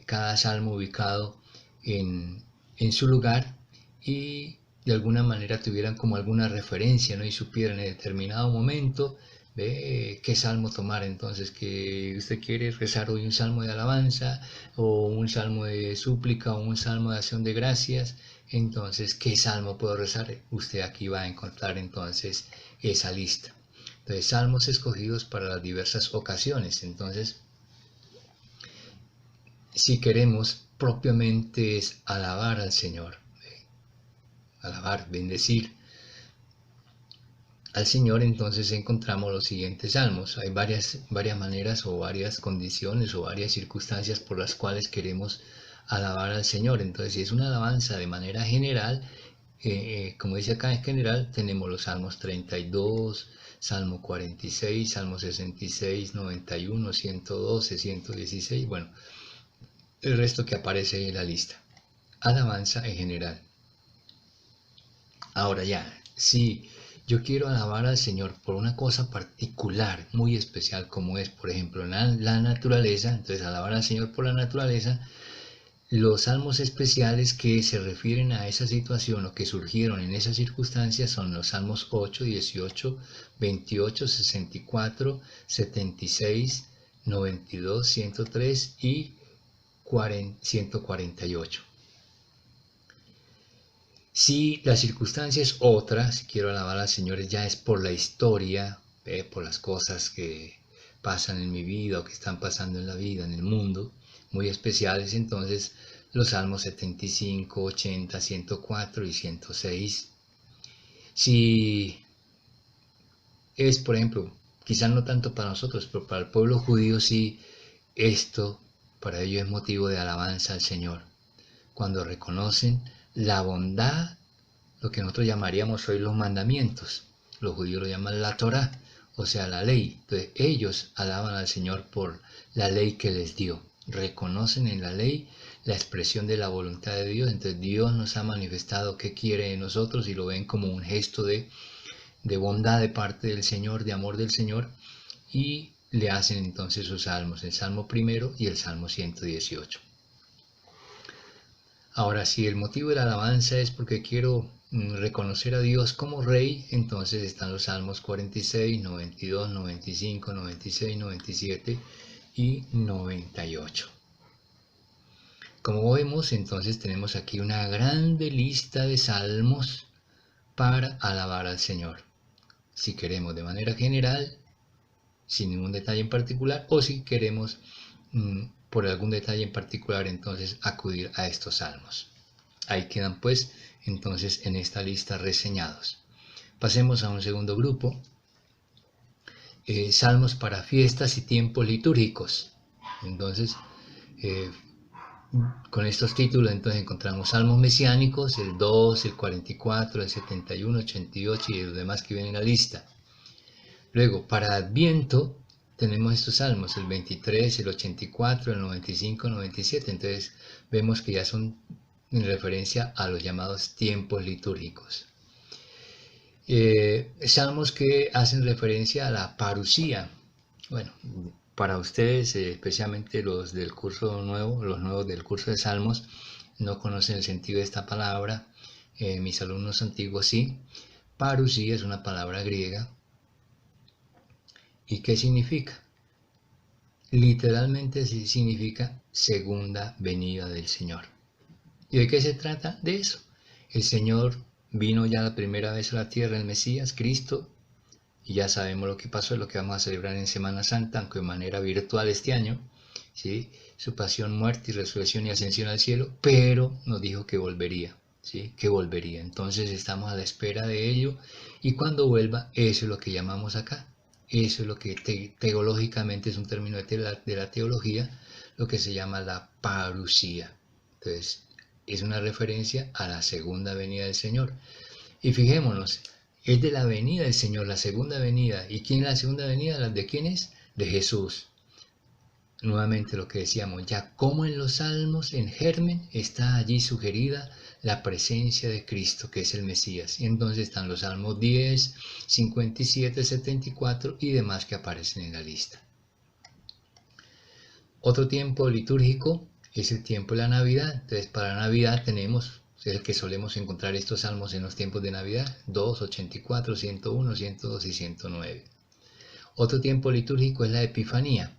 cada salmo ubicado en su lugar y de alguna manera tuvieran como alguna referencia, ¿no? Y supieran en determinado momento qué salmo tomar. Entonces, que usted quiere rezar hoy un salmo de alabanza o un salmo de súplica o un salmo de acción de gracias, entonces, ¿qué salmo puedo rezar? Usted aquí va a encontrar entonces esa lista. Entonces, salmos escogidos para las diversas ocasiones. Entonces, si queremos propiamente es alabar al Señor, alabar, bendecir al Señor, entonces encontramos los siguientes salmos. Hay varias maneras o varias condiciones o varias circunstancias por las cuales queremos alabar al Señor. Entonces, si es una alabanza de manera general, como dice acá en general, tenemos los salmos 32, Salmo 46, Salmo 66, 91, 112, 116, bueno, el resto que aparece en la lista. Alabanza en general. Ahora ya, si yo quiero alabar al Señor por una cosa particular, muy especial, como es, por ejemplo, la naturaleza, entonces alabar al Señor por la naturaleza, los salmos especiales que se refieren a esa situación o que surgieron en esas circunstancias son los salmos 8, 18, 28, 64, 76, 92, 103 y 148. Si la circunstancia es otra, si quiero alabar al Señor ya es por la historia, por las cosas que pasan en mi vida o que están pasando en la vida, en el mundo, muy especiales, entonces los salmos 75, 80, 104 y 106. Si es, por ejemplo, quizás no tanto para nosotros, pero para el pueblo judío sí, esto para ellos es motivo de alabanza al Señor. Cuando reconocen la bondad, lo que nosotros llamaríamos hoy los mandamientos, los judíos lo llaman la Torá, o sea, la ley. Entonces ellos alaban al Señor por la ley que les dio, reconocen en la ley la expresión de la voluntad de Dios. Entonces Dios nos ha manifestado qué quiere de nosotros y lo ven como un gesto de de bondad de parte del Señor, de amor del Señor, y le hacen entonces sus salmos, el Salmo primero y el Salmo 118. Ahora, si el motivo de la alabanza es porque quiero reconocer a Dios como Rey, entonces están los Salmos 46, 92, 95, 96, 97 y 98. Como vemos, entonces tenemos aquí una grande lista de salmos para alabar al Señor. Si queremos de manera general, sin ningún detalle en particular, o si queremos por algún detalle en particular, entonces acudir a estos salmos. Ahí quedan pues entonces en esta lista reseñados. Pasemos a un segundo grupo, salmos para fiestas y tiempos litúrgicos. Entonces, con estos títulos entonces encontramos salmos mesiánicos, el 2, el 44, el 71, 88 y los demás que vienen en la lista. Luego, para Adviento, tenemos estos salmos, el 23, el 84, el 95, el 97. Entonces, vemos que ya son en referencia a los llamados tiempos litúrgicos. Salmos que hacen referencia a la parusía. Bueno, para ustedes, especialmente los del curso nuevo, los nuevos del curso de Salmos, no conocen el sentido de esta palabra. Mis alumnos antiguos sí. Parusía es una palabra griega. ¿Y qué significa? Literalmente significa segunda venida del Señor. ¿Y de qué se trata? De eso. El Señor vino ya la primera vez a la tierra, el Mesías, Cristo, y ya sabemos lo que pasó, lo que vamos a celebrar en Semana Santa, aunque de manera virtual este año, ¿sí? Su pasión, muerte y resurrección y ascensión al cielo, pero nos dijo que volvería, ¿sí? Que volvería. Entonces estamos a la espera de ello, y cuando vuelva, eso es lo que llamamos acá. Eso es lo que teológicamente es un término de la teología, lo que se llama la parusía. Entonces, es una referencia a la segunda venida del Señor. Y fijémonos, es de la venida del Señor, la segunda venida. ¿Y quién es la segunda venida? ¿De quién es? De Jesús. Nuevamente lo que decíamos, ya como en los salmos, en germen, está allí sugerida la presencia de Cristo, que es el Mesías. Y entonces están los salmos 10, 57, 74 y demás que aparecen en la lista. Otro tiempo litúrgico es el tiempo de la Navidad. Entonces para Navidad tenemos, es el que solemos encontrar estos salmos en los tiempos de Navidad, 2, 84, 101, 102 y 109. Otro tiempo litúrgico es la Epifanía,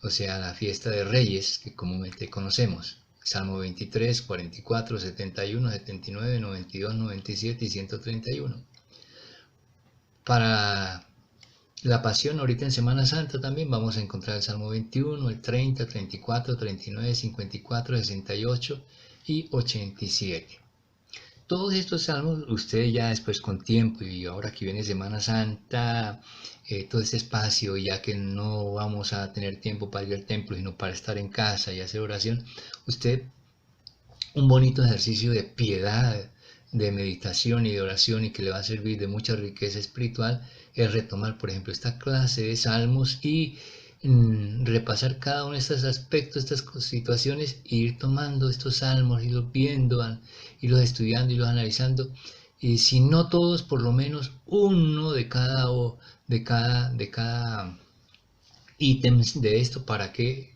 o sea, la fiesta de Reyes que comúnmente conocemos. Salmo 23, 44, 71, 79, 92, 97 y 131. Para la Pasión, ahorita en Semana Santa también vamos a encontrar el Salmo 21, el 30, 34, 39, 54, 68 y 87. Todos estos salmos, ustedes ya después con tiempo, y ahora que viene Semana Santa, todo este espacio, ya que no vamos a tener tiempo para ir al templo, sino para estar en casa y hacer oración, usted, un bonito ejercicio de piedad, de meditación y de oración, y que le va a servir de mucha riqueza espiritual, es retomar, por ejemplo, esta clase de salmos y repasar cada uno de estos aspectos, estas situaciones, e ir tomando estos salmos, irlos viendo, irlos estudiando, irlos analizando, y si no todos, por lo menos uno de cada ítem de esto, para que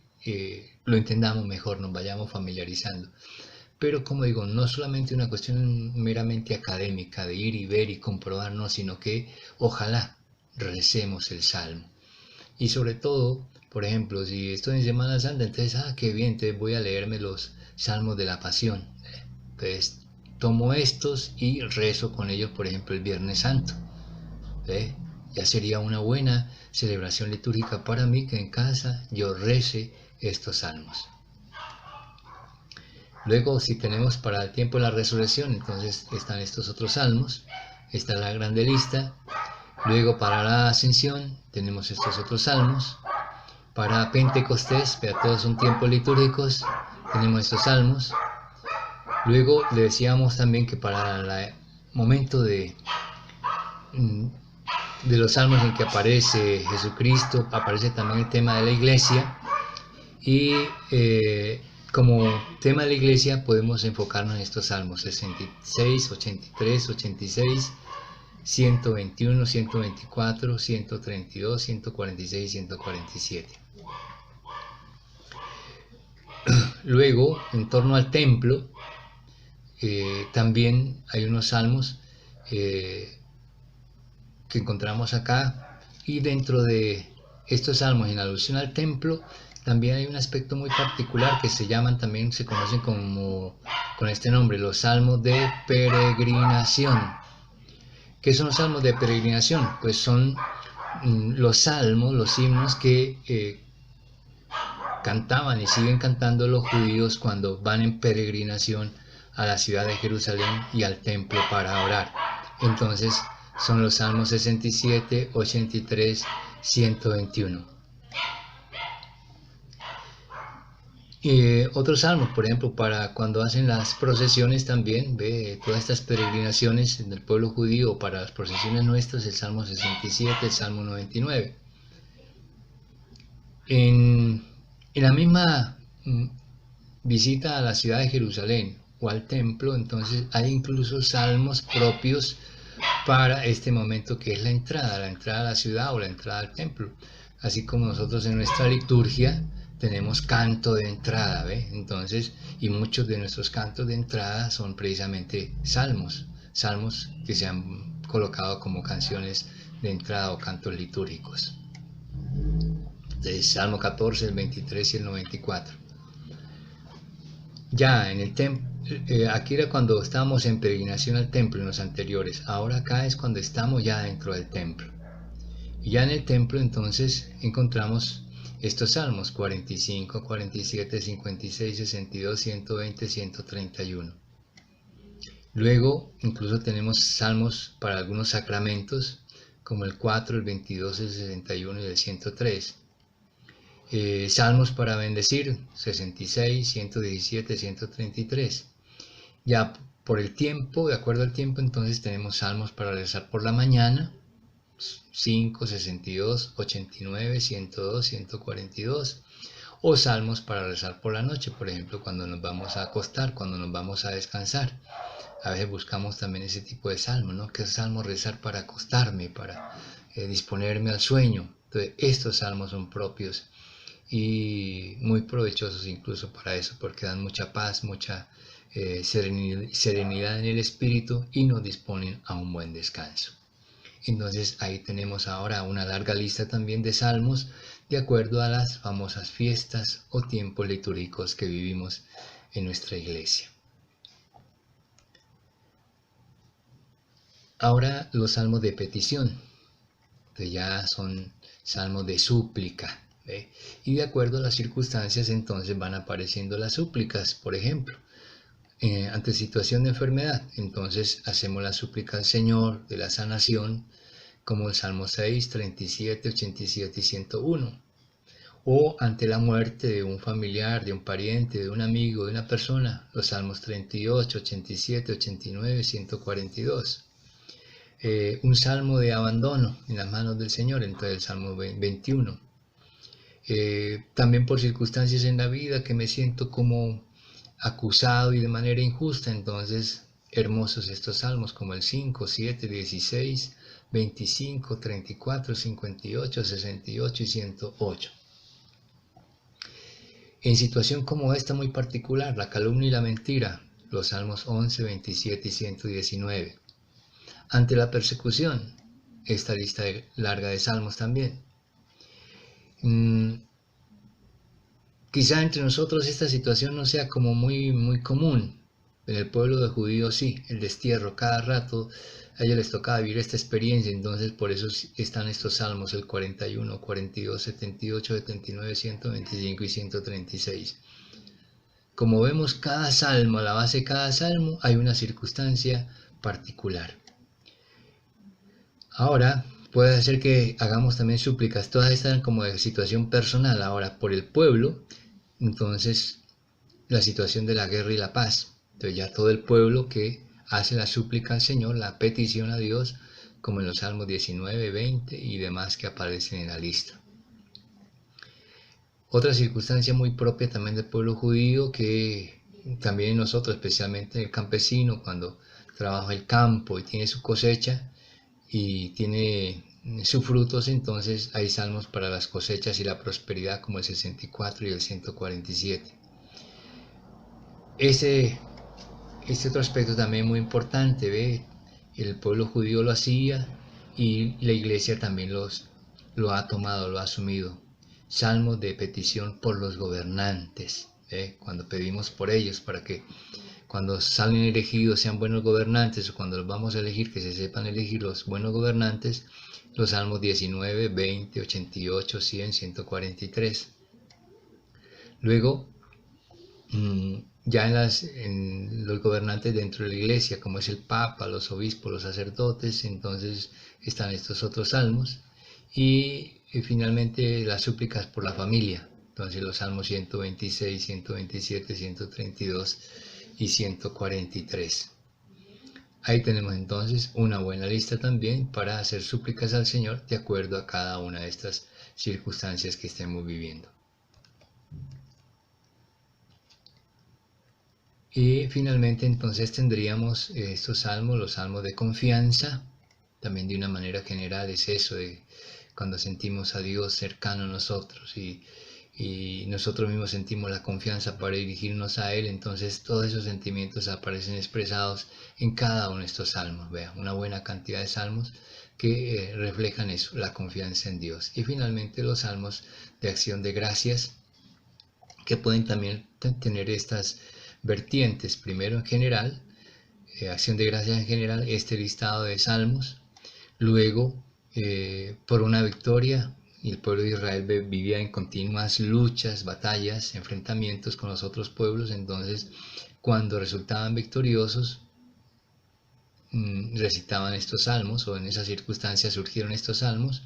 lo entendamos mejor, nos vayamos familiarizando. Pero como digo, no solamente una cuestión meramente académica de ir y ver y comprobar, no, sino que ojalá recemos el salmo. Y sobre todo, por ejemplo, si estoy en Semana Santa, entonces, qué bien, entonces voy a leerme los salmos de la Pasión. Entonces, tomo estos y rezo con ellos, por ejemplo, el Viernes Santo. Ya sería una buena celebración litúrgica para mí que en casa yo rece estos salmos. Luego, si tenemos para el tiempo de la resurrección, entonces están estos otros salmos. Esta es la grande lista. Luego para la ascensión tenemos estos otros salmos. Para Pentecostés, que todos son tiempos litúrgicos, tenemos estos salmos. Luego le decíamos también que para el momento de los salmos en que aparece Jesucristo, aparece también el tema de la iglesia. Y como tema de la iglesia podemos enfocarnos en estos salmos 66, 83, 86, 121, 124, 132, 146 y 147. Luego, en torno al templo, también hay unos salmos que encontramos acá, y dentro de estos salmos en alusión al templo también hay un aspecto muy particular que se conocen como con este nombre, los salmos de peregrinación. ¿Qué son los salmos de peregrinación? Pues son los salmos, los himnos que cantaban y siguen cantando los judíos cuando van en peregrinación a la ciudad de Jerusalén y al templo para orar. Entonces son los salmos 67, 83, 121. Otros salmos, por ejemplo, para cuando hacen las procesiones también, todas estas peregrinaciones del pueblo judío, para las procesiones nuestras, el Salmo 67, el Salmo 99. En la misma visita a la ciudad de Jerusalén o al templo, entonces hay incluso salmos propios para este momento que es la entrada a la ciudad o la entrada al templo. Así como nosotros en nuestra liturgia tenemos canto de entrada, ¿ve? Entonces, y muchos de nuestros cantos de entrada son precisamente salmos que se han colocado como canciones de entrada o cantos litúrgicos. Entonces, Salmo 14, el 23 y el 94. Ya en el templo, aquí era cuando estábamos en peregrinación al templo en los anteriores, ahora acá es cuando estamos ya dentro del templo. Y ya en el templo entonces encontramos estos salmos 45, 47, 56, 62, 120, 131. Luego incluso tenemos salmos para algunos sacramentos como el 4, el 22, el 61 y el 103. Salmos para bendecir 66, 117, 133. Ya por el tiempo, de acuerdo al tiempo, entonces tenemos salmos para rezar por la mañana 5, 62, 89, 102, 142, o salmos para rezar por la noche, por ejemplo, cuando nos vamos a acostar, cuando nos vamos a descansar. A veces buscamos también ese tipo de salmos, ¿no? ¿Qué salmo rezar para acostarme, para disponerme al sueño? Entonces, estos salmos son propios y muy provechosos incluso para eso, porque dan mucha paz, mucha serenidad en el espíritu y nos disponen a un buen descanso. Entonces ahí tenemos ahora una larga lista también de salmos de acuerdo a las famosas fiestas o tiempos litúrgicos que vivimos en nuestra iglesia. Ahora los salmos de petición, que ya son salmos de súplica, ¿ve? Y de acuerdo a las circunstancias entonces van apareciendo las súplicas, por ejemplo. Ante situación de enfermedad, entonces hacemos la súplica al Señor de la sanación, como el Salmo 6, 37, 87 y 101. O ante la muerte de un familiar, de un pariente, de un amigo, de una persona, los Salmos 38, 87, 89, 142. Un salmo de abandono en las manos del Señor, entonces el Salmo 21. También por circunstancias en la vida que me siento como acusado y de manera injusta, entonces hermosos estos salmos como el 5, 7, 16, 25, 34, 58, 68 y 108. En situación como esta muy particular, la calumnia y la mentira, los salmos 11, 27 y 119. Ante la persecución, esta lista larga de salmos también. Quizá entre nosotros esta situación no sea como muy común. En el pueblo de judíos sí, el destierro, cada rato a ellos les tocaba vivir esta experiencia, entonces por eso están estos salmos, el 41, 42, 78, 79, 125 y 136. Como vemos, cada salmo, a la base de cada salmo, hay una circunstancia particular. Ahora, puede ser que hagamos también súplicas, todas están como de situación personal, ahora por el pueblo, entonces la situación de la guerra y la paz. Entonces ya todo el pueblo que hace la súplica al Señor, la petición a Dios, como en los Salmos 19, 20 y demás que aparecen en la lista. Otra circunstancia muy propia también del pueblo judío, que también nosotros, especialmente el campesino, cuando trabaja el campo y tiene su cosecha, y tiene sus frutos. Entonces hay salmos para las cosechas y la prosperidad, como el 64 y el 147. Este otro aspecto también muy importante, ¿ve? El pueblo judío lo hacía y la iglesia también lo ha tomado, lo ha asumido. Salmos de petición por los gobernantes, ¿ve? Cuando pedimos por ellos para que cuando salen elegidos sean buenos gobernantes, o cuando los vamos a elegir, que se sepan elegir los buenos gobernantes, los salmos 19, 20, 88, 100, 143. Luego, ya en los gobernantes dentro de la iglesia, como es el Papa, los obispos, los sacerdotes, entonces están estos otros salmos. Y finalmente las súplicas por la familia, entonces los salmos 126, 127, 132 y 143. Ahí tenemos entonces una buena lista también para hacer súplicas al Señor de acuerdo a cada una de estas circunstancias que estemos viviendo. Y finalmente entonces tendríamos estos salmos, los salmos de confianza. También de una manera general es eso de cuando sentimos a Dios cercano a nosotros y nosotros mismos sentimos la confianza para dirigirnos a Él, entonces todos esos sentimientos aparecen expresados en cada uno de estos salmos. Vea, una buena cantidad de salmos que reflejan eso, la confianza en Dios. Y finalmente los salmos de acción de gracias, que pueden también tener estas vertientes. Primero en general, acción de gracias en general, este listado de salmos. Luego, por una victoria, y el pueblo de Israel vivía en continuas luchas, batallas, enfrentamientos con los otros pueblos. Entonces, cuando resultaban victoriosos, recitaban estos salmos, o en esas circunstancias surgieron estos salmos.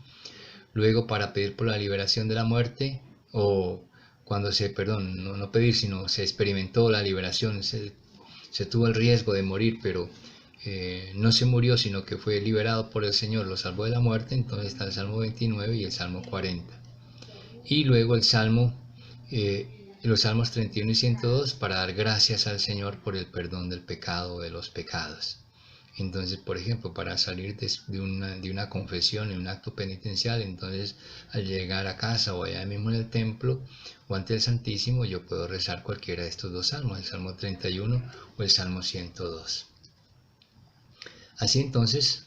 Luego, para pedir por la liberación de la muerte, o cuando no pedir, sino se experimentó la liberación, se tuvo el riesgo de morir, pero no se murió, sino que fue liberado por el Señor, lo salvó de la muerte. Entonces está el Salmo 29 y el Salmo 40. Y luego los Salmos 31 y 102 para dar gracias al Señor por el perdón del pecado, de los pecados. Entonces, por ejemplo, para salir de una confesión, en un acto penitencial, entonces al llegar a casa o allá mismo en el templo o ante el Santísimo, yo puedo rezar cualquiera de estos dos salmos, el Salmo 31 o el Salmo 102. Así entonces,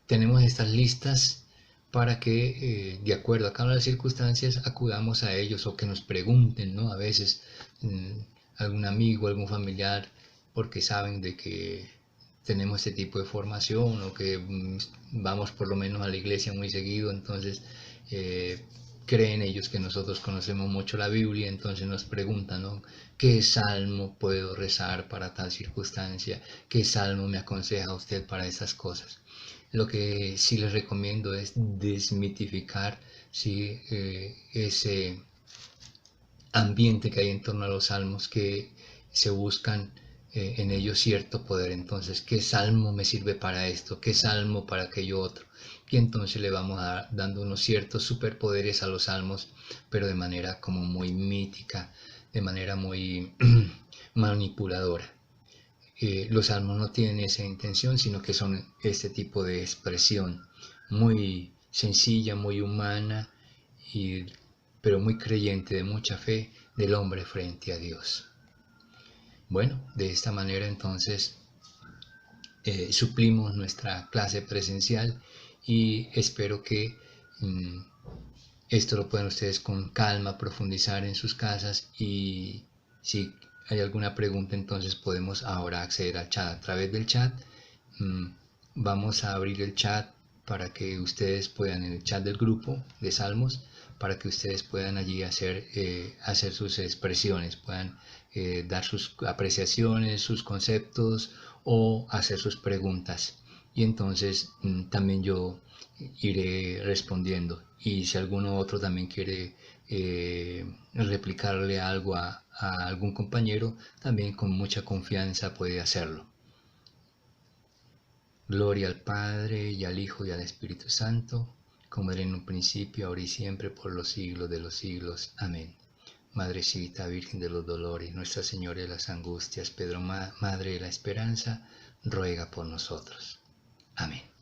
tenemos estas listas para que, de acuerdo a cada una de las circunstancias, acudamos a ellos, o que nos pregunten, ¿no? A veces algún amigo, algún familiar, porque saben de que tenemos este tipo de formación, o que vamos por lo menos a la iglesia muy seguido, entonces creen ellos que nosotros conocemos mucho la Biblia, entonces nos preguntan, ¿no? ¿Qué salmo puedo rezar para tal circunstancia? ¿Qué salmo me aconseja usted para esas cosas? Lo que sí les recomiendo es desmitificar, ¿sí? Ese ambiente que hay en torno a los salmos, que se buscan en ellos cierto poder. Entonces, ¿qué salmo me sirve para esto? ¿Qué salmo para aquello otro? Y entonces le vamos dando unos ciertos superpoderes a los salmos, pero de manera como muy mítica, de manera muy manipuladora. Los salmos no tienen esa intención, sino que son este tipo de expresión muy sencilla, muy humana, pero muy creyente, de mucha fe del hombre frente a Dios. Bueno, de esta manera entonces suplimos nuestra clase presencial, y espero que esto lo puedan ustedes con calma profundizar en sus casas, y si hay alguna pregunta, entonces podemos ahora acceder al chat. A través del chat vamos a abrir el chat para que ustedes puedan, en el chat del grupo de Salmos, para que ustedes puedan allí hacer sus expresiones, puedan dar sus apreciaciones, sus conceptos, o hacer sus preguntas. Y entonces también yo iré respondiendo. Y si alguno otro también quiere replicarle algo a algún compañero, también con mucha confianza puede hacerlo. Gloria al Padre, y al Hijo, y al Espíritu Santo, como era en un principio, ahora y siempre, por los siglos de los siglos. Amén. Madrecita Virgen de los Dolores, Nuestra Señora de las Angustias, Madre de la Esperanza, ruega por nosotros. Amén.